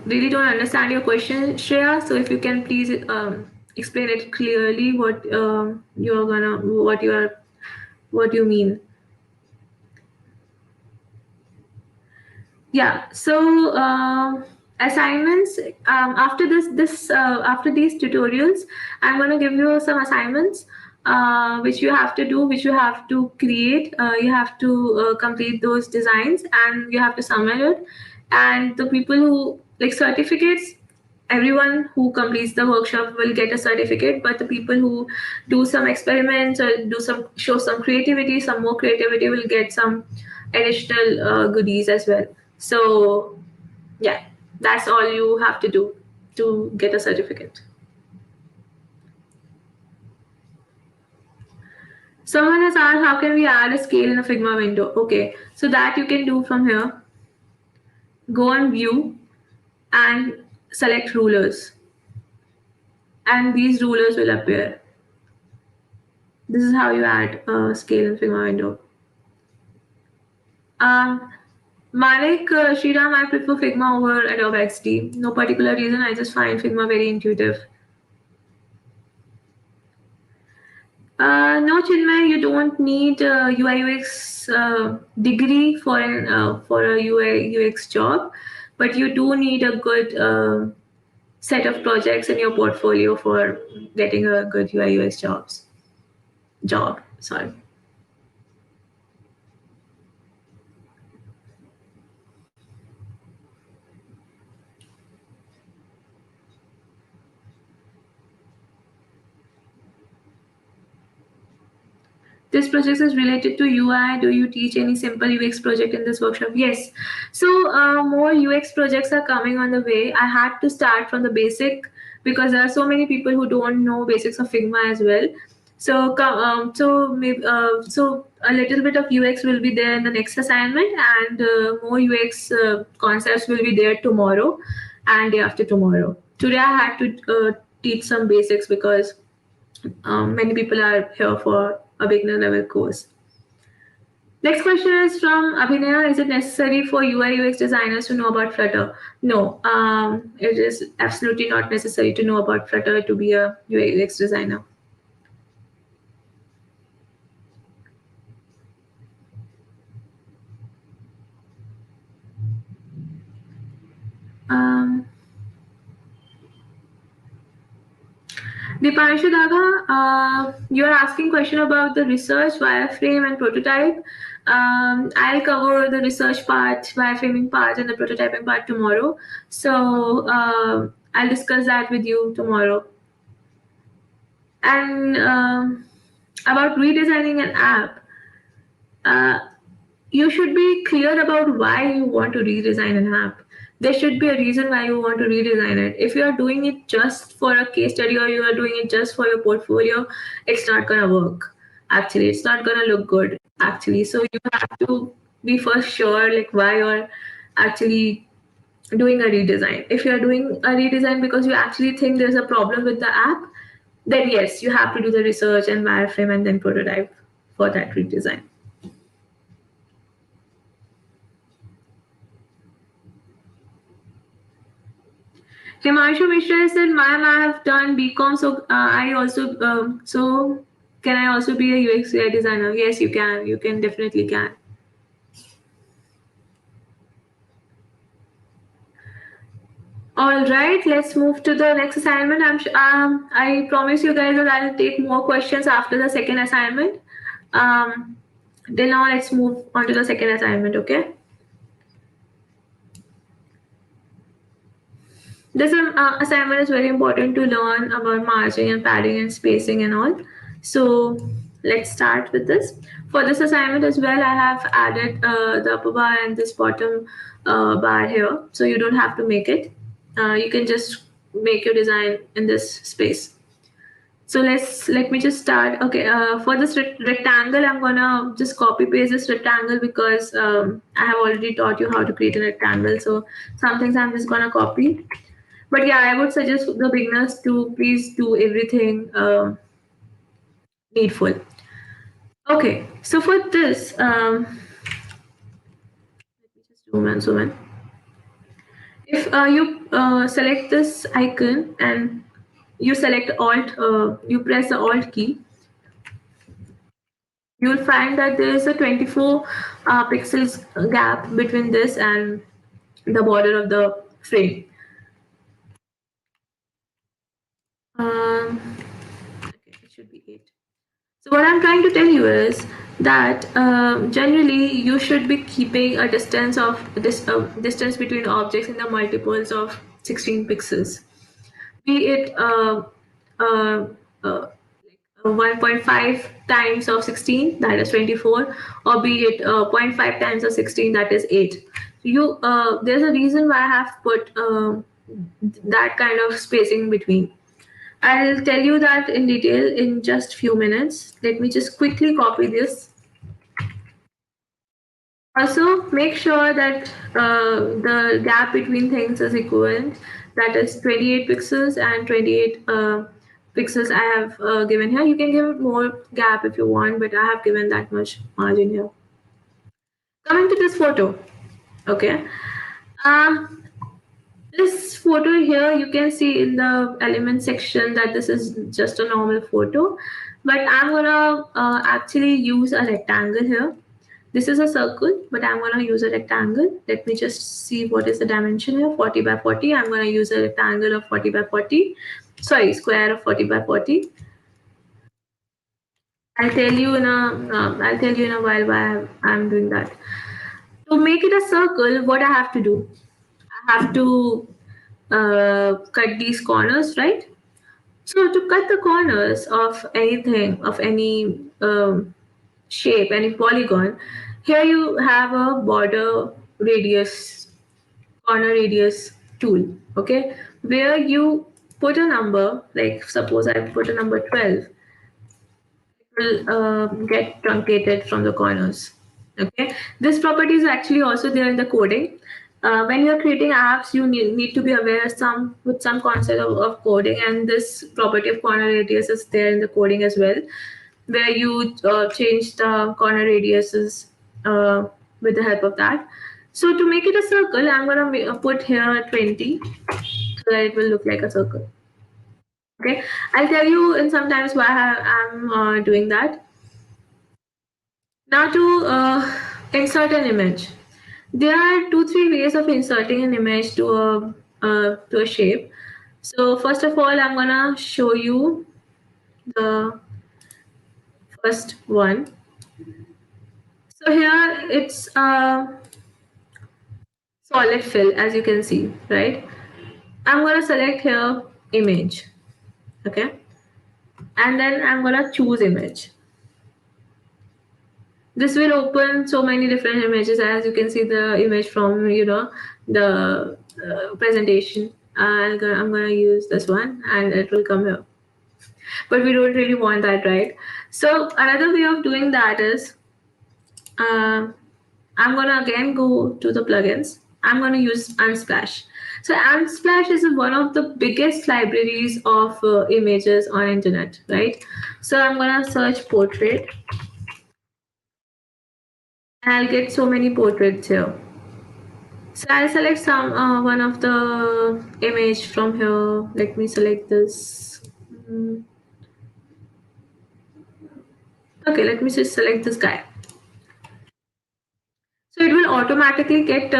really don't understand your question, Shreya. So if you can please explain it clearly, what you mean. Yeah. So assignments after after these tutorials, I'm gonna give you some assignments which you have to do, which you have to create. You have to complete those designs and you have to submit it. And the people who like certificates, everyone who completes the workshop will get a certificate, but the people who do some experiments or show some creativity, some more creativity, will get some additional goodies as well. So yeah, that's all you have to do to get a certificate. Someone has asked, how can we add a scale in a Figma window? Okay, so that you can do from here. Go on view and select rulers, and these rulers will appear. This is how you add a scale in Figma window. Malik, Sriram, I prefer Figma over Adobe XD. No particular reason, I just find Figma very intuitive. No, Chinmay, you don't need a UI UX degree for a UI UX job, but you do need a good set of projects in your portfolio for getting a good UI UX jobs. job. Sorry. This project is related to UI. Do you teach any simple UX project in this workshop? Yes. So more UX projects are coming on the way. I had to start from the basic because there are so many people who don't know basics of Figma as well. So so a little bit of UX will be there in the next assignment, and more UX concepts will be there tomorrow and day after tomorrow. Today I had to teach some basics because many people are here for a beginner level course. Next question is from Abhinaya. Is it necessary for UI UX designers to know about Flutter? No, it is absolutely not necessary to know about Flutter to be a UI UX designer. Um, Dipanshu Daga, you are asking question about the research, wireframe, and prototype. I'll cover the research part, wireframing part, and the prototyping part tomorrow. So I'll discuss that with you tomorrow. And about redesigning an app, uh, you should be clear about why you want to redesign an app. There should be a reason why you want to redesign it. If you are doing it just for a case study or you are doing it just for your portfolio, it's not going to work. Actually, it's not going to look good. Actually, so you have to be first sure like why you're actually doing a redesign. If you're doing a redesign because you actually think there's a problem with the app, then yes, you have to do the research and wireframe and then prototype for that redesign. Himanshu Mishra said, "Ma'am, I have done BCom, so I also so can I also be a UX UI designer?" Yes, you can. You can definitely can. All right, let's move to the next assignment. I promise you guys that I'll take more questions after the second assignment. Till now, let's move on to the second assignment. Okay. This assignment is very important to learn about margin and padding and spacing and all. So let's start with this. For this assignment as well, I have added the upper bar and this bottom bar here. So you don't have to make it. You can just make your design in this space. So let me just start. Okay, for this rectangle, I'm gonna just copy paste this rectangle because I have already taught you how to create a rectangle. So some things I'm just gonna copy. But yeah, I would suggest the beginners to please do everything needful. Okay, so for this, let me just zoom in. If you select this icon and you select Alt, you press the Alt key, you will find that there is a 24 pixels gap between this and the border of the frame. Okay, it should be 8. So what I'm trying to tell you is that generally you should be keeping a distance of distance between objects in the multiples of 16 pixels, be it uh, uh, 1.5 times of 16, that is 24, or be it 0.5 times of 16, that is 8. You there's a reason why I have put that kind of spacing between. I'll tell you that in detail in just few minutes. Let me just quickly copy this. Also, make sure that the gap between things is equivalent. That is 28 pixels and 28 pixels I have given here. You can give it more gap if you want, but I have given that much margin here. Coming to this photo, okay. Uh, This photo here, you can see in the element section that this is just a normal photo, but I'm gonna actually use a rectangle here. This is a circle, but I'm gonna use a rectangle. Let me just see what is the dimension here, 40 by 40. I'm gonna use a rectangle of 40 by 40. Sorry, square of 40 by 40. I'll tell you in a while why I'm doing that. To make it a circle, what I have to do? I have to cut these corners, right? So to cut the corners of anything, of any shape, any polygon, here you have a border radius, corner radius tool, okay, where you put a number, like suppose I put a number 12, will get truncated from the corners. Okay, this property is actually also there in the coding. When you're creating apps, you need to be aware some with some concept of coding, and this property of corner radius is there in the coding as well, where you change the corner radiuses with the help of that. So to make it a circle, I'm gonna put here 20, so that it will look like a circle. Okay, I'll tell you in some times why I'm doing that. Now to insert an image, there are two, three ways of inserting an image to a shape. So first of all, I'm gonna show you the first one. So here it's a solid fill, as you can see, right? I'm gonna select here image, okay, and then I'm gonna choose image. This will open so many different images, as you can see the image from the presentation. I'm gonna use this one and it will come here, but we don't really want that, right? So another way of doing that is uh, I'm gonna again go to the plugins. I'm gonna use Unsplash. So Unsplash is one of the biggest libraries of images on internet, right? So I'm gonna search portrait and I'll get so many portraits here. So I'll select some one of the image from here. Let me select this. Mm, Okay, let me just select this guy. So it will automatically get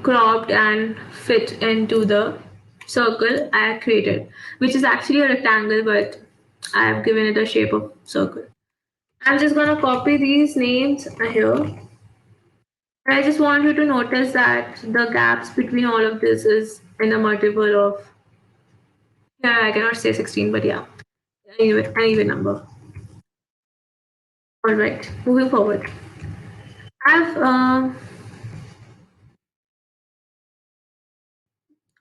cropped and fit into the circle I created, which is actually a rectangle, but I have given it a shape of circle. I'm just gonna copy these names here. And I just want you to notice that the gaps between all of this is in a multiple of, yeah, I cannot say 16, but yeah, an even number. All right, moving forward. I've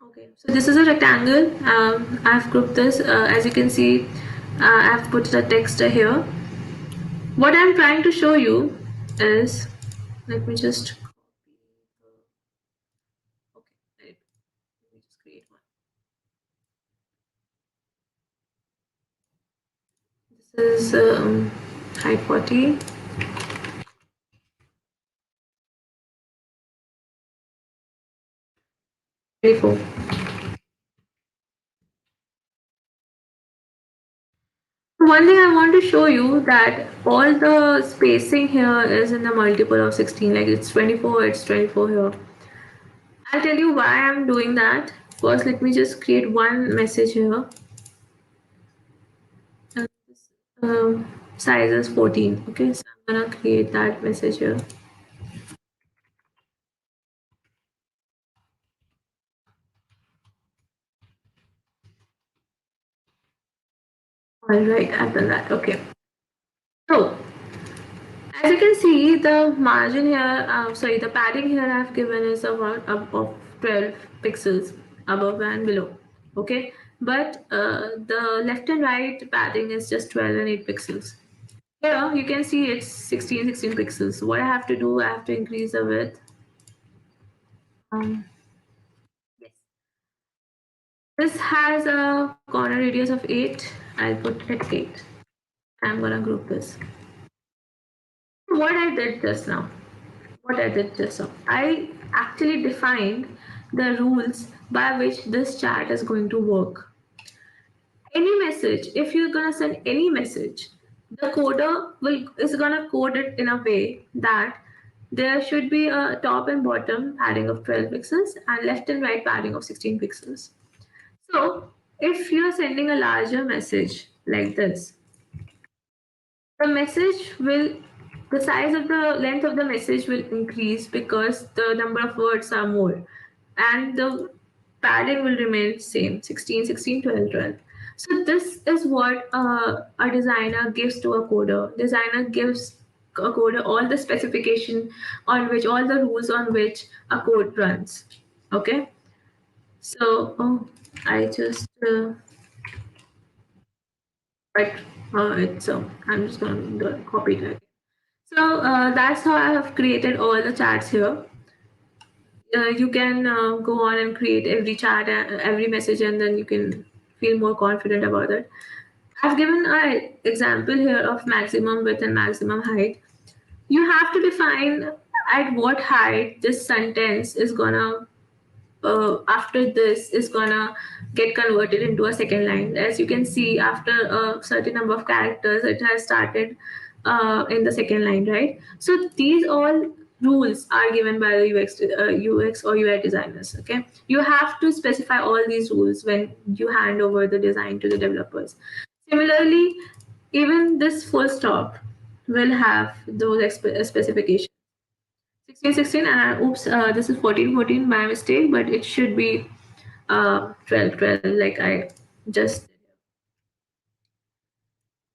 okay. So this is a rectangle. I've grouped this. As you can see, I've put the text here. What I'm trying to show you is, let me just okay. Let me just create one. This is height 40. 24. One thing I want to show you that all the spacing here is in the multiple of 16. Like it's 24, it's 24 here. I'll tell you why I'm doing that. First, let me just create one message here. Size is 14. Okay, so I'm gonna create that message here. All right, I've done that. Okay. So as you can see, the margin here, sorry, the padding here I've given is about of 12 pixels above and below. Okay, but the left and right padding is just 12 and 8 pixels. Here you can see it's 16 pixels. So what I have to do, I have to increase the width. Yes. This has a corner radius of 8. I'll put it 8. I'm gonna group this. What I did just now, I actually defined the rules by which this chat is going to work. Any message, if you're gonna send any message, the coder is gonna code it in a way that there should be a top and bottom padding of 12 pixels and left and right padding of 16 pixels. So if you're sending a larger message like this, the message will, the size of the length of the message will increase because the number of words are more, and the padding will remain same, 16, 16, 12, 12. So this is what a designer gives to a coder. Designer gives a coder all the specification on which, all the rules on which a code runs. Okay. So, oh, I just but it's I'm just going to copy it. So that's how I have created all the chats here. You can go on and create every chat, every message, and then you can feel more confident about it. I've given an example here of maximum width and maximum height. You have to define at what height this sentence is gonna after this is gonna get converted into a second line. As you can see, after a certain number of characters, it has started in the second line, right? So these all rules are given by the UX or UI designers. Okay, you have to specify all these rules when you hand over the design to the developers. Similarly, even this full stop will have those specifications. 16, 16, and oops, this is 14, 14 by mistake, but it should be 12, 12, like I just.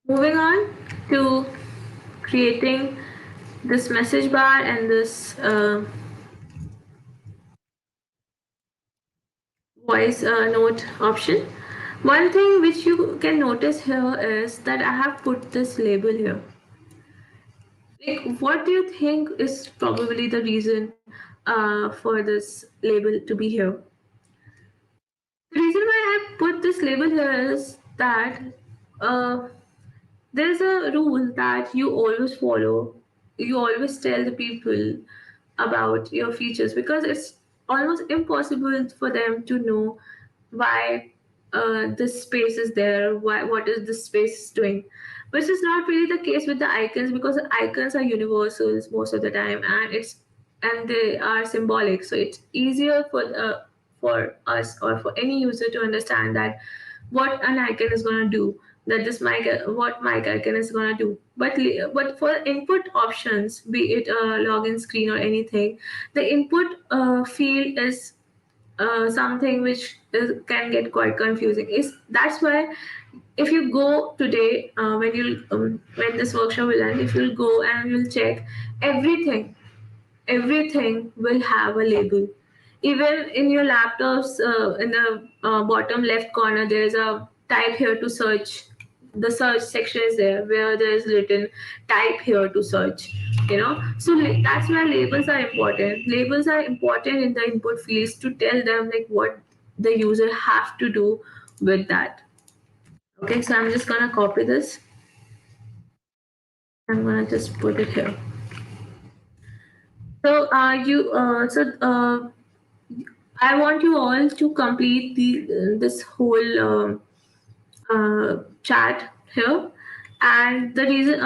Moving on to creating this message bar and this voice note option. One thing which you can notice here is that I have put this label here. Like, what do you think is probably the reason for this label to be here? The reason why I put this label here is that uh, there's a rule that you always follow. You always tell the people about your features because it's almost impossible for them to know why this space is there, why what is this space doing. Which is not really the case with the icons because the icons are universals most of the time, and they are symbolic. So it's easier for us or for any user to understand that what an icon is going to do, that this mic what mic icon is going to do. But for input options, be it a login screen or anything, the input field is something which can get quite confusing. Is That's why if you go today, when this workshop will end, if you'll go and you'll check, everything everything will have a label. Even in your laptops, in the bottom left corner, there's a type here to search. The search section is there where there's written type here to search. So that's why labels are important. Labels are important in the input fields to tell them like what the user have to do with that. Okay, so I'm just gonna copy this. I'm gonna just put it here. So I want you all to complete this whole chat here, and the reason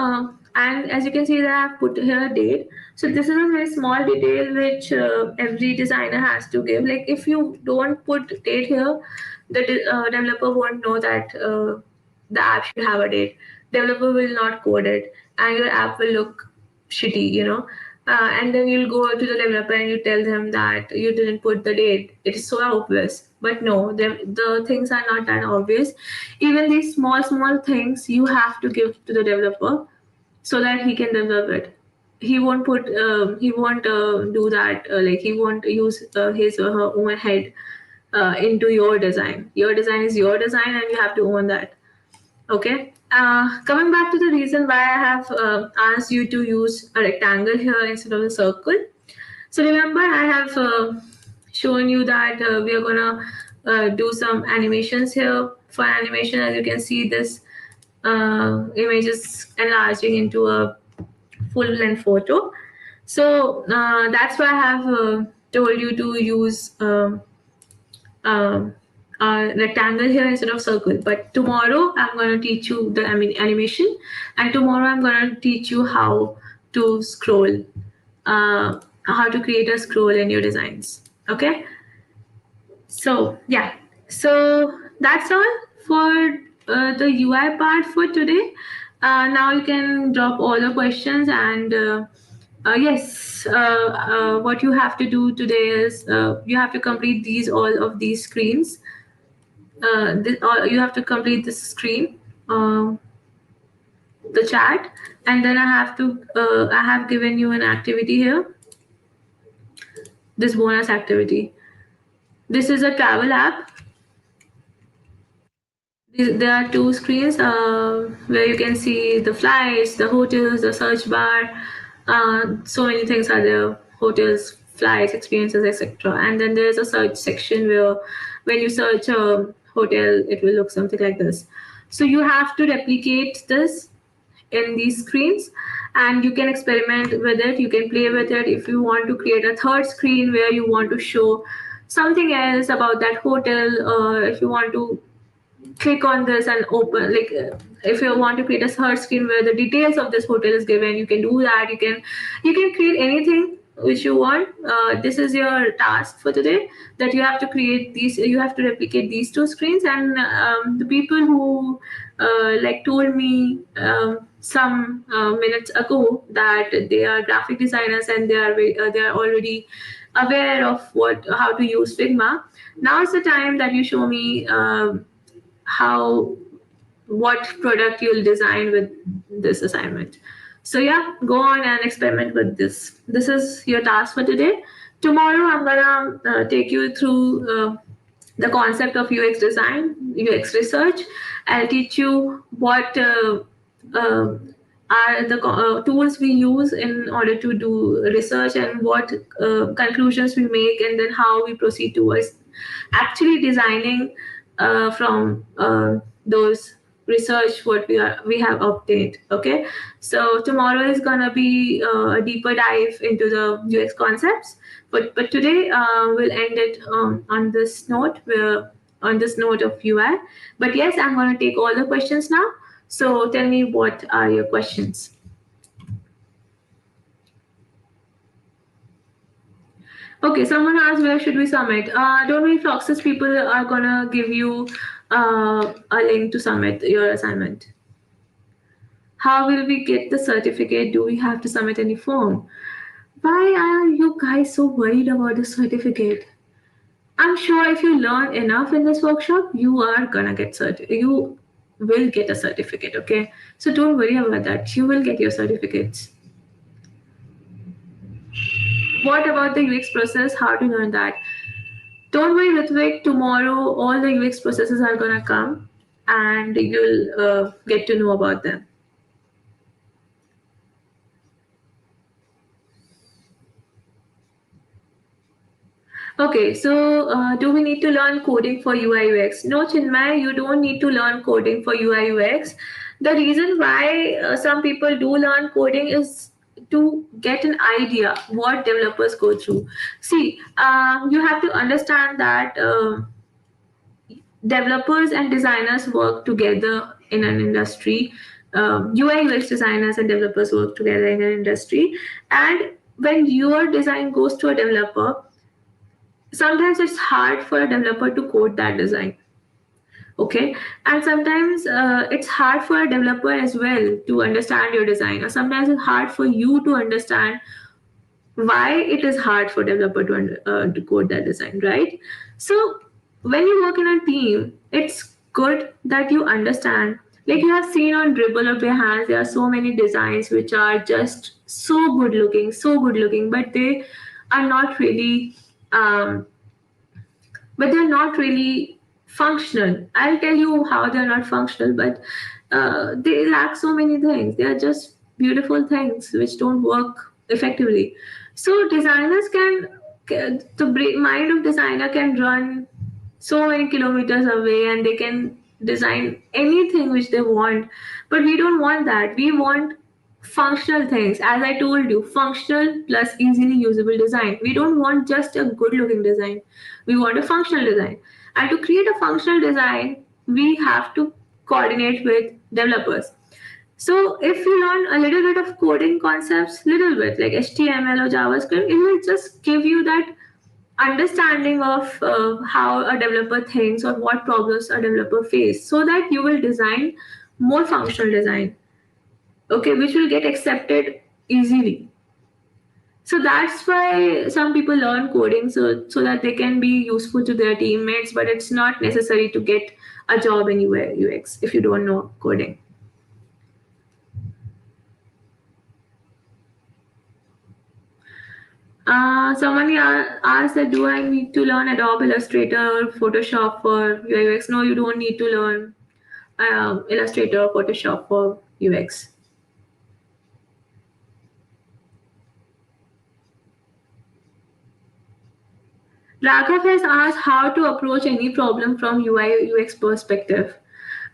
and as you can see that I've put here a date. So this is a very small detail which every designer has to give. Like if you don't put date here, the developer won't know that the app should have a date. Developer will not code it, and your app will look shitty. And then you'll go to the developer and you tell them that you didn't put the date. It is so obvious, but no, the things are not that obvious. Even these small things you have to give to the developer so that he can develop it. He won't do that. Like he won't use his or her own head into your design. Your design is your design, and you have to own that. Okay. Coming back to the reason why I have asked you to use a rectangle here instead of a circle. So remember, I have shown you that we are gonna do some animations here. For animation, as you can see, this image is enlarging into a full-length photo. So that's why I have told you to use rectangle here instead of circle. But tomorrow I'm going to teach you the animation, and tomorrow I'm going to teach you how to scroll, how to create a scroll in your designs. Okay. So yeah, so that's all for the UI part for today. Now you can drop all the questions, and yes, what you have to do today is you have to complete all of these screens. You have to complete this screen, the chat, and then I have given you an activity here, this bonus activity. This is a travel app. There are two screens where you can see the flights, the hotels, the search bar. So many things are there: hotels, flights, experiences, etc. And then there's a search section where, when you search a hotel, it will look something like this. So you have to replicate this in these screens, and you can experiment with it. You can play with it. If you want to create a third screen where you want to show something else about that hotel, or if you want to click on this and open, like if you want to create a search screen where the details of this hotel is given, you can do that. You can create anything which you want. This is your task for today, that you have to create these, you have to replicate these two screens. And the people who like told me some minutes ago that they are graphic designers and they are already aware of how to use Figma. Now is the time that you show me how what product you'll design with this assignment. So yeah, go on and experiment with this. This is your task for today. Tomorrow I'm gonna take you through the concept of UX design, UX research. I'll teach you what uh, are the tools we use in order to do research, and what conclusions we make, and then how we proceed towards actually designing from those research what we have obtained. Okay, so tomorrow is gonna be a deeper dive into the UX concepts, but today we'll end it on this note, where on this note of UI. But yes, I'm gonna take all the questions now. So tell me, what are your questions? Okay, someone asked, where should we submit? Don't worry, Floxus people are gonna give you a link to submit your assignment. How will we get the certificate? Do we have to submit any form? Why are you guys so worried about the certificate? I'm sure if you learn enough in this workshop, you are gonna get you will get a certificate, okay? So don't worry about that. You will get your certificates. What about the UX process? How to learn that? Don't worry, Ritvik. Tomorrow, all the UX processes are gonna come, and you'll get to know about them. Okay, so do we need to learn coding for UI UX? No, Chinmay, you don't need to learn coding for UI UX. The reason why some people do learn coding is to get an idea what developers go through. See, you have to understand that developers and designers work together in an industry. UI UX designers and developers work together in an industry. And when your design goes to a developer, sometimes it's hard for a developer to code that design. Okay, and sometimes it's hard for a developer as well to understand your design, or sometimes it's hard for you to understand why it is hard for developer to code that design, right? So when you work in a team, it's good that you understand. Like you have seen on Dribble of your hands, there are so many designs which are just so good looking, but they are not really um, but they're not really functional. I'll tell you how they're not functional, but they lack so many things. They are just beautiful things which don't work effectively. So designers the mind of designer can run so many kilometers away, and they can design anything which they want. But we don't want that. We want functional things. As I told you, functional plus easily usable design. We don't want just a good looking design. We want a functional design. And to create a functional design, we have to coordinate with developers. So if you learn a little bit of coding concepts, little bit like HTML or JavaScript, it will just give you that understanding of how a developer thinks or what problems a developer face, so that you will design more functional design. okay, which will get accepted easily. So that's why some people learn coding, so that they can be useful to their teammates, but it's not necessary to get a job in UX if you don't know coding. Somebody asked that, do I need to learn Adobe Illustrator or Photoshop for UX? No, you don't need to learn Illustrator or Photoshop for UX. Raghav has asked how to approach any problem from UI UX perspective.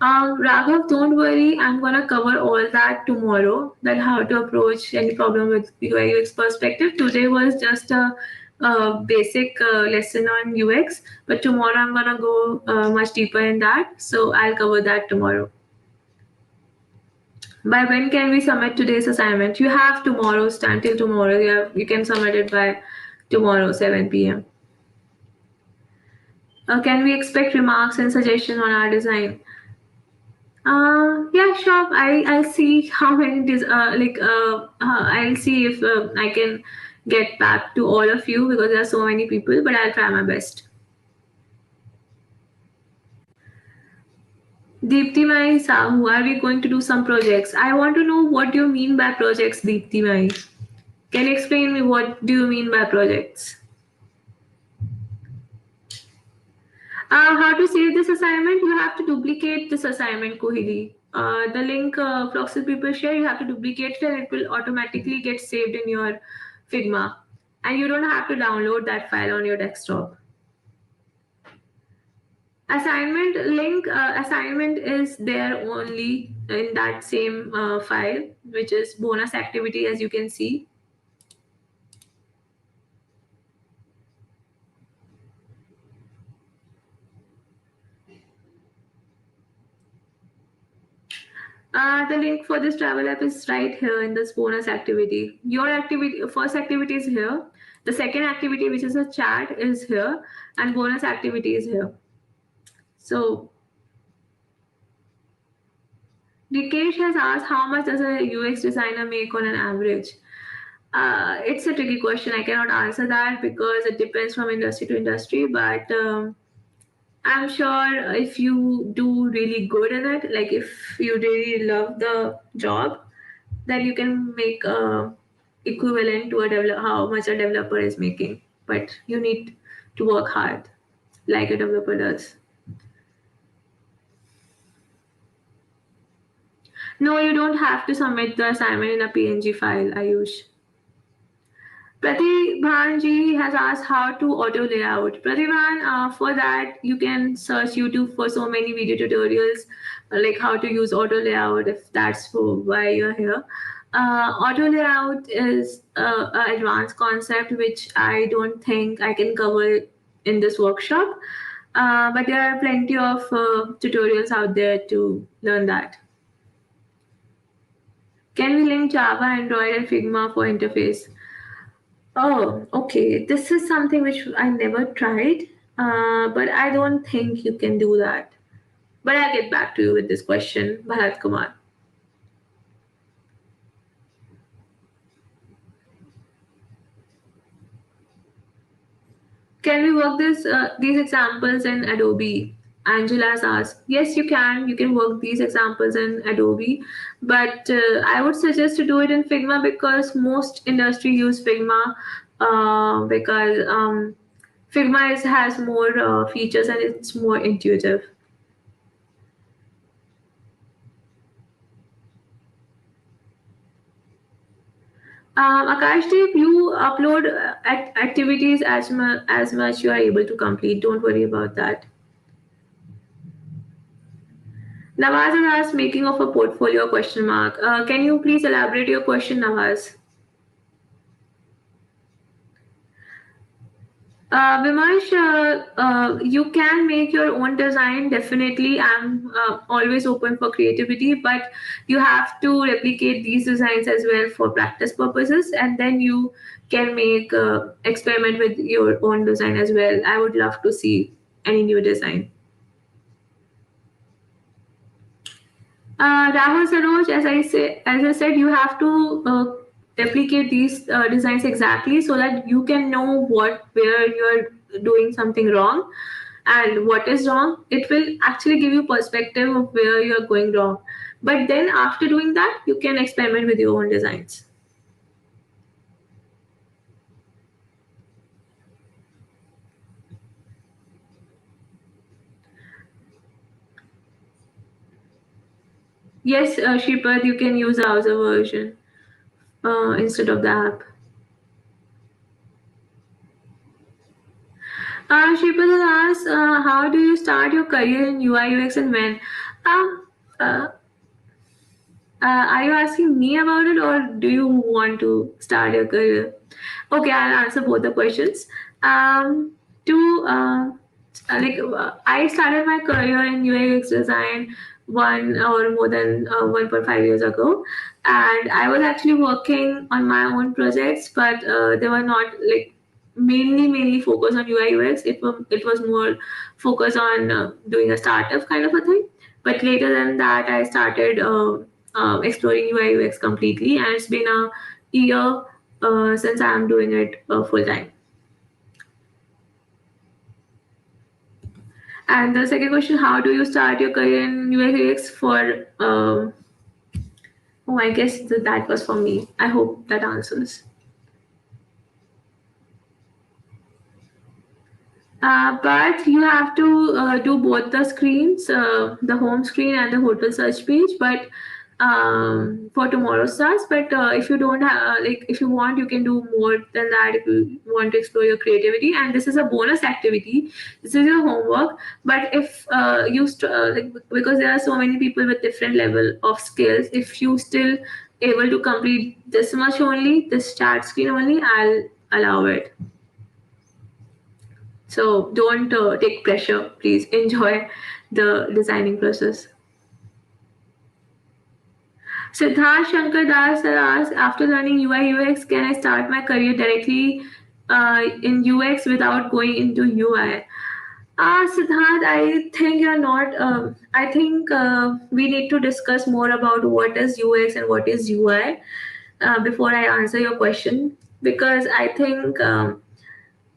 Raghav, don't worry, I'm gonna cover all that tomorrow. That how to approach any problem with UI UX perspective. Today was just a basic lesson on UX, but tomorrow I'm gonna go much deeper in that. So I'll cover that tomorrow. By when can we submit today's assignment? You have tomorrow's time till tomorrow. You can submit it by tomorrow, 7 p.m. Can we expect remarks and suggestions on our design? Yeah, sure. I'll see how many I'll see if I can get back to all of you because there are so many people, but I'll try my best. Deepti Mai Sahu, are we going to do some projects? I want to know what do you mean by projects, Deepti Mai. Can you explain me what do you mean by projects? How to save this assignment? You have to duplicate this assignment, Kohili. The link Floxus people share, you have to duplicate it and it will automatically get saved in your Figma. And you don't have to download that file on your desktop. Assignment link, assignment is there only in that same file, which is bonus activity, as you can see. The link for this travel app is right here in this bonus activity. Your activity, first activity is here. The second activity, which is a chat, is here, and bonus activity is here. So, Rikesh has asked how much does a UX designer make on an average? It's a tricky question. I cannot answer that because it depends from industry to industry. But I'm sure if you do really good in it, like if you really love the job, then you can make equivalent to how much a developer is making. But you need to work hard, like a developer does. No, you don't have to submit the assignment in a PNG file, Ayush. Pratibhan has asked how to auto layout. Pratibhan, for that you can search YouTube for so many video tutorials, like how to use auto layout. If that's for why you're here, auto layout is an advanced concept which I don't think I can cover in this workshop. But there are plenty of tutorials out there to learn that. Can we link Java, Android, and Figma for interface? Oh, okay. This is something which I never tried, but I don't think you can do that. But I'll get back to you with this question, Bharat Kumar. Can we work these examples in Adobe? Angela's asked. Yes, you can. You can work these examples in Adobe, but I would suggest to do it in Figma because most industry use Figma because Figma has more features and it's more intuitive. Akashdeep, you upload activities as much you are able to complete. Don't worry about that. Nawaz has asked making of a portfolio question mark. Can you please elaborate your question, Nawaz? Vimash, you can make your own design. Definitely, I'm always open for creativity, but you have to replicate these designs as well for practice purposes, and then you can make experiment with your own design as well. I would love to see any new design. Rahul Saroj, as I said, you have to replicate these designs exactly so that you can know where you're doing something wrong and what is wrong. It will actually give you perspective of where you're going wrong. But then after doing that, you can experiment with your own designs. Yes, Shripad, you can use the browser version instead of the app. Shripad has asked, how do you start your career in UI UX and when? Um, uh, are you asking me about it or do you want to start your career? Okay, I'll answer both the questions. To I started my career in UX design one or more than 1.5 years ago, and I was actually working on my own projects, but they were not like mainly focused on UI UX. It was more focused on doing a startup kind of a thing. But later than that, I started exploring UI UX completely, and it's been a year since I'm doing it full time. And the second question, how do you start your career in UX UX for? Oh, I guess that was for me. I hope that answers. But you have to do both the screens, the home screen and the hotel search page. But for tomorrow's task, but if you don't have, like, if you want, you can do more than that. If you want to explore your creativity, and this is a bonus activity. This is your homework. But if because there are so many people with different level of skills, if you still able to complete this much only, this chat screen only, I'll allow it. So don't take pressure. Please enjoy the designing process. Siddharth Shankar Das asked, after learning UI UX, can I start my career directly in UX without going into UI? Siddharth, I think you're not. I think we need to discuss more about what is UX and what is UI before I answer your question, because I think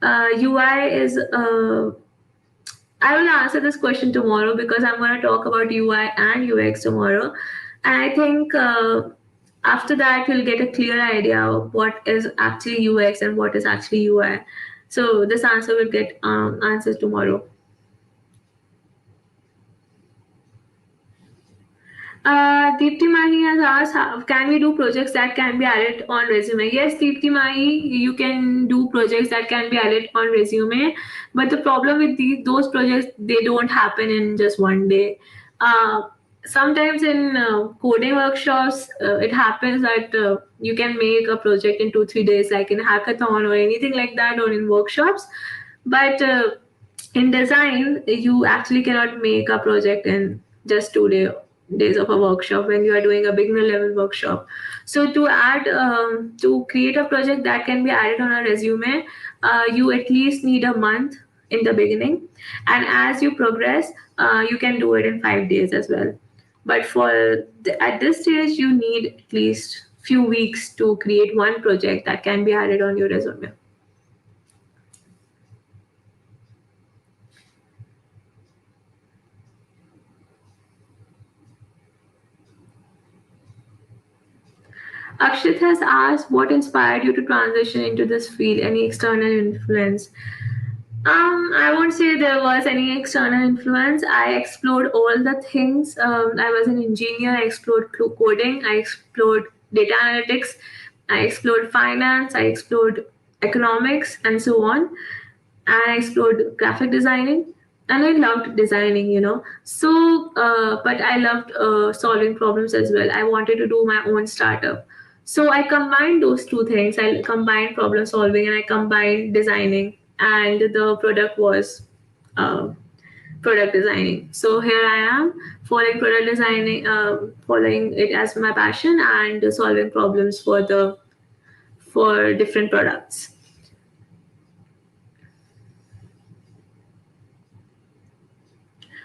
UI is I will answer this question tomorrow because I'm going to talk about UI and UX tomorrow. And I think after that, you'll get a clear idea of what is actually UX and what is actually UI. So this answer will get answered tomorrow. Deepti Mahi has asked, can we do projects that can be added on resume? Yes, Deepti Mahi, you can do projects that can be added on resume. But the problem with those projects, they don't happen in just one day. Uh, Sometimes in coding workshops, it happens that you can make a project in 2-3 days, like in hackathon or anything like that, or in workshops. But in design, you actually cannot make a project in just 2 days of a workshop when you are doing a beginner level workshop. So to create a project that can be added on a resume, you at least need a month in the beginning, and as you progress, you can do it in 5 days as well. But at this stage, you need at least few weeks to create one project that can be added on your resume. Akshit has asked, what inspired you to transition into this field? Any external influence? I won't say there was any external influence. I explored all the things. I was an engineer. I explored coding. I explored data analytics. I explored finance. I explored economics and so on. And I explored graphic designing. And I loved designing. So, but I loved solving problems as well. I wanted to do my own startup. So I combined those two things. I combined problem solving and I combined designing, and the product was uh, product designing. So here I am following product designing, following it as my passion, and solving problems for different products.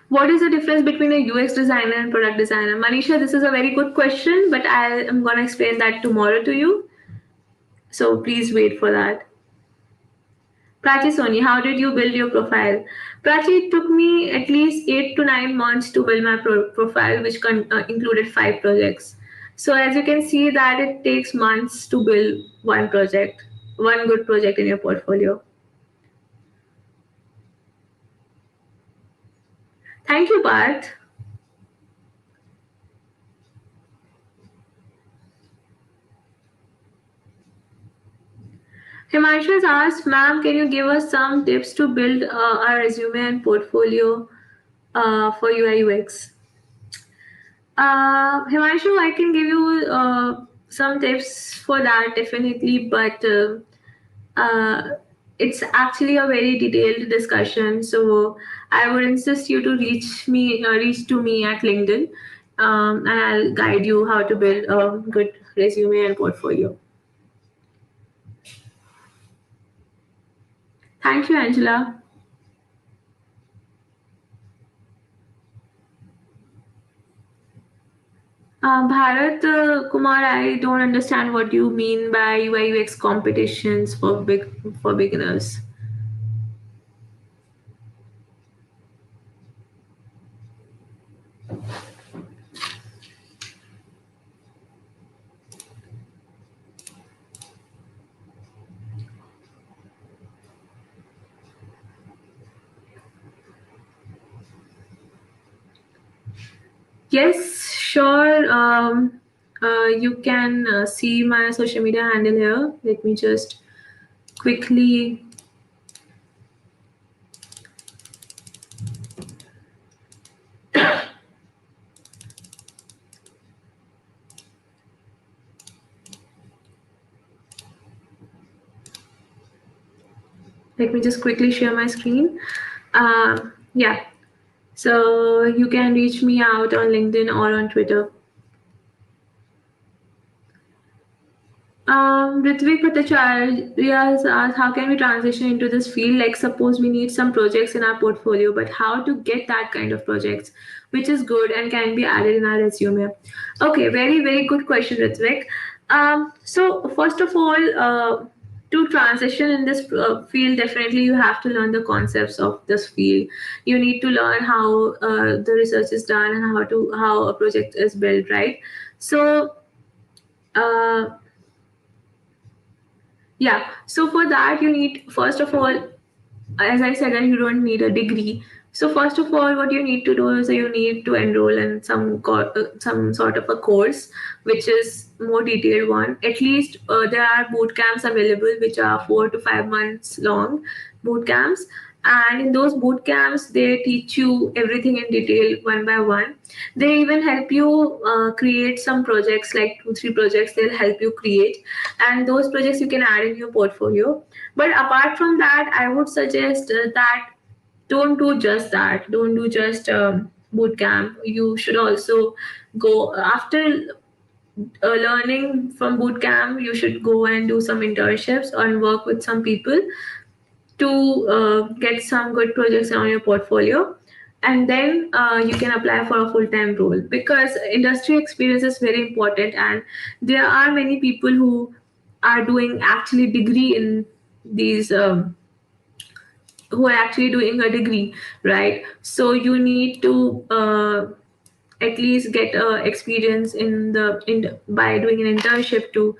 What is the difference between a UX designer and product designer? Manisha, this is a very good question, but I am going to explain that tomorrow to you. So please wait for that. Prachi Soni, how did you build your profile? Prachi, it took me at least 8 to 9 months to build my profile, which included 5 projects. So as you can see that it takes months to build one project, one good project in your portfolio. Thank you, Parth. Himanshu has asked, ma'am, can you give us some tips to build our resume and portfolio for UI UX? Himanshu, I can give you some tips for that definitely, but it's actually a very detailed discussion. So I would insist you to reach to me at LinkedIn, and I'll guide you how to build a good resume and portfolio. Thank you, Angela. Bharat Kumar, I don't understand what you mean by UI UX competitions for beginners. Yes, sure. You can see my social media handle here. Let me just quickly. Let me just quickly share my screen. Yeah, so you can reach me out on LinkedIn or on Twitter. Ritvik Bhattacharya has asked, how can we transition into this field? Like, suppose we need some projects in our portfolio, but how to get that kind of projects, which is good and can be added in our resume? Okay, very, very good question, Ritvik. So, first of all, to transition in this field, definitely you have to learn the concepts of this field. You need to learn how the research is done and how a project is built, right? So, uh, yeah. So for that, you need, first of all, as I said, that you don't need a degree. So first of all, what you need to do is you need to enroll in some sort of a course, which is more detailed one. At least there are boot camps available, which are 4 to 5 months long boot camps. And in those boot camps, they teach you everything in detail, one by one. They even help you create some projects, like 2 3 projects. They'll help you create, and those projects you can add in your portfolio. But apart from that, I would suggest that don't do just that. Don't do just boot camp. You should also go after learning from boot camp. You should go and do some internships and work with some people to get some good projects on your portfolio. And then you can apply for a full-time role, because industry experience is very important, and there are many people who are doing actually degree in these who are actually doing a degree, right? So you need to at least get experience by doing an internship to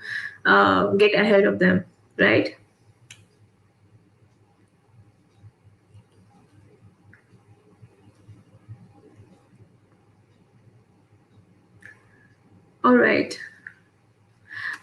get ahead of them, right? All right.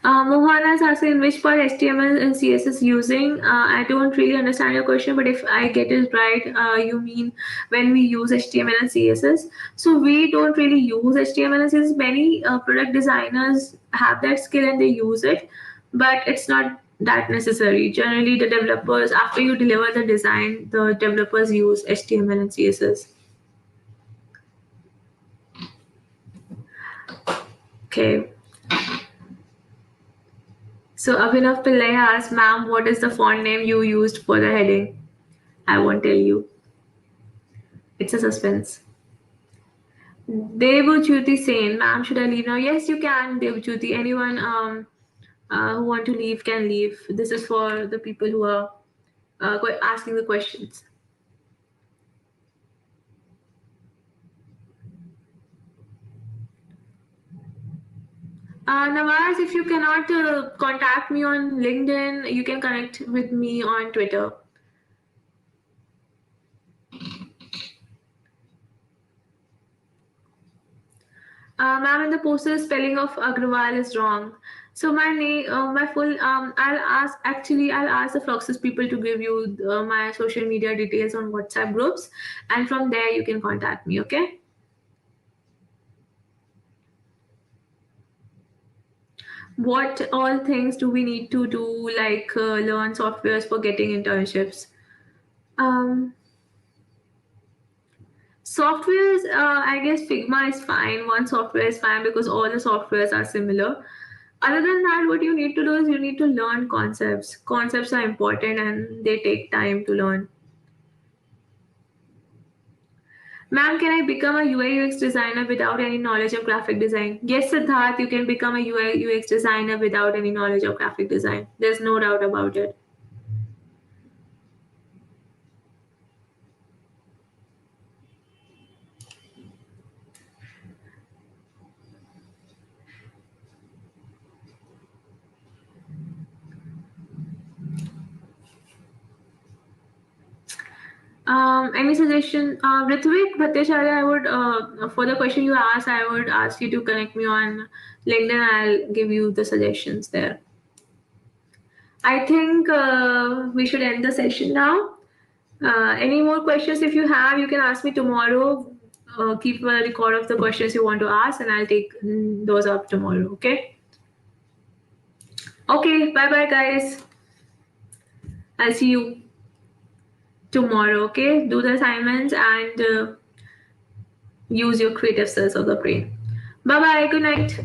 Mohana is asking, in which part HTML and CSS using? I don't really understand your question, but if I get it right, you mean when we use HTML and CSS. So we don't really use HTML and CSS. Many product designers have that skill and they use it, but it's not that necessary. Generally, the developers, after you deliver the design, the developers use HTML and CSS. Okay. So Abhinav Pillai asked, ma'am, what is the font name you used for the heading? I won't tell you. It's a suspense. Devjyoti Sen, ma'am, should I leave now? Yes, you can, Devjyoti. Anyone who want to leave can leave. This is for the people who are asking the questions. Nawaz, if you cannot contact me on LinkedIn, you can connect with me on Twitter. Ma'am, in the poster, spelling of Agarwal is wrong. So my name, my full, I'll ask the Floxus people to give you my social media details on WhatsApp groups, and from there you can contact me. Okay. What all things do we need to do, like learn softwares for getting internships? Um, Softwares, I guess Figma is fine. One software is fine because all the softwares are similar. Other than that, what you need to do is you need to learn concepts. Concepts are important and they take time to learn. Ma'am, can I become a UI UX designer without any knowledge of graphic design? Yes, Siddharth, you can become a UI UX designer without any knowledge of graphic design. There's no doubt about it. Any suggestion? Ritvik Bhattacharya, I would, for the question you asked, I would ask you to connect me on LinkedIn. I'll give you the suggestions there. I think we should end the session now. Any more questions? If you have, you can ask me tomorrow. Keep a record of the questions you want to ask, and I'll take those up tomorrow. Okay. Okay. Bye bye, guys. I'll see you tomorrow. Okay. Do the assignments and use your creative cells of the brain. Bye bye. Good night.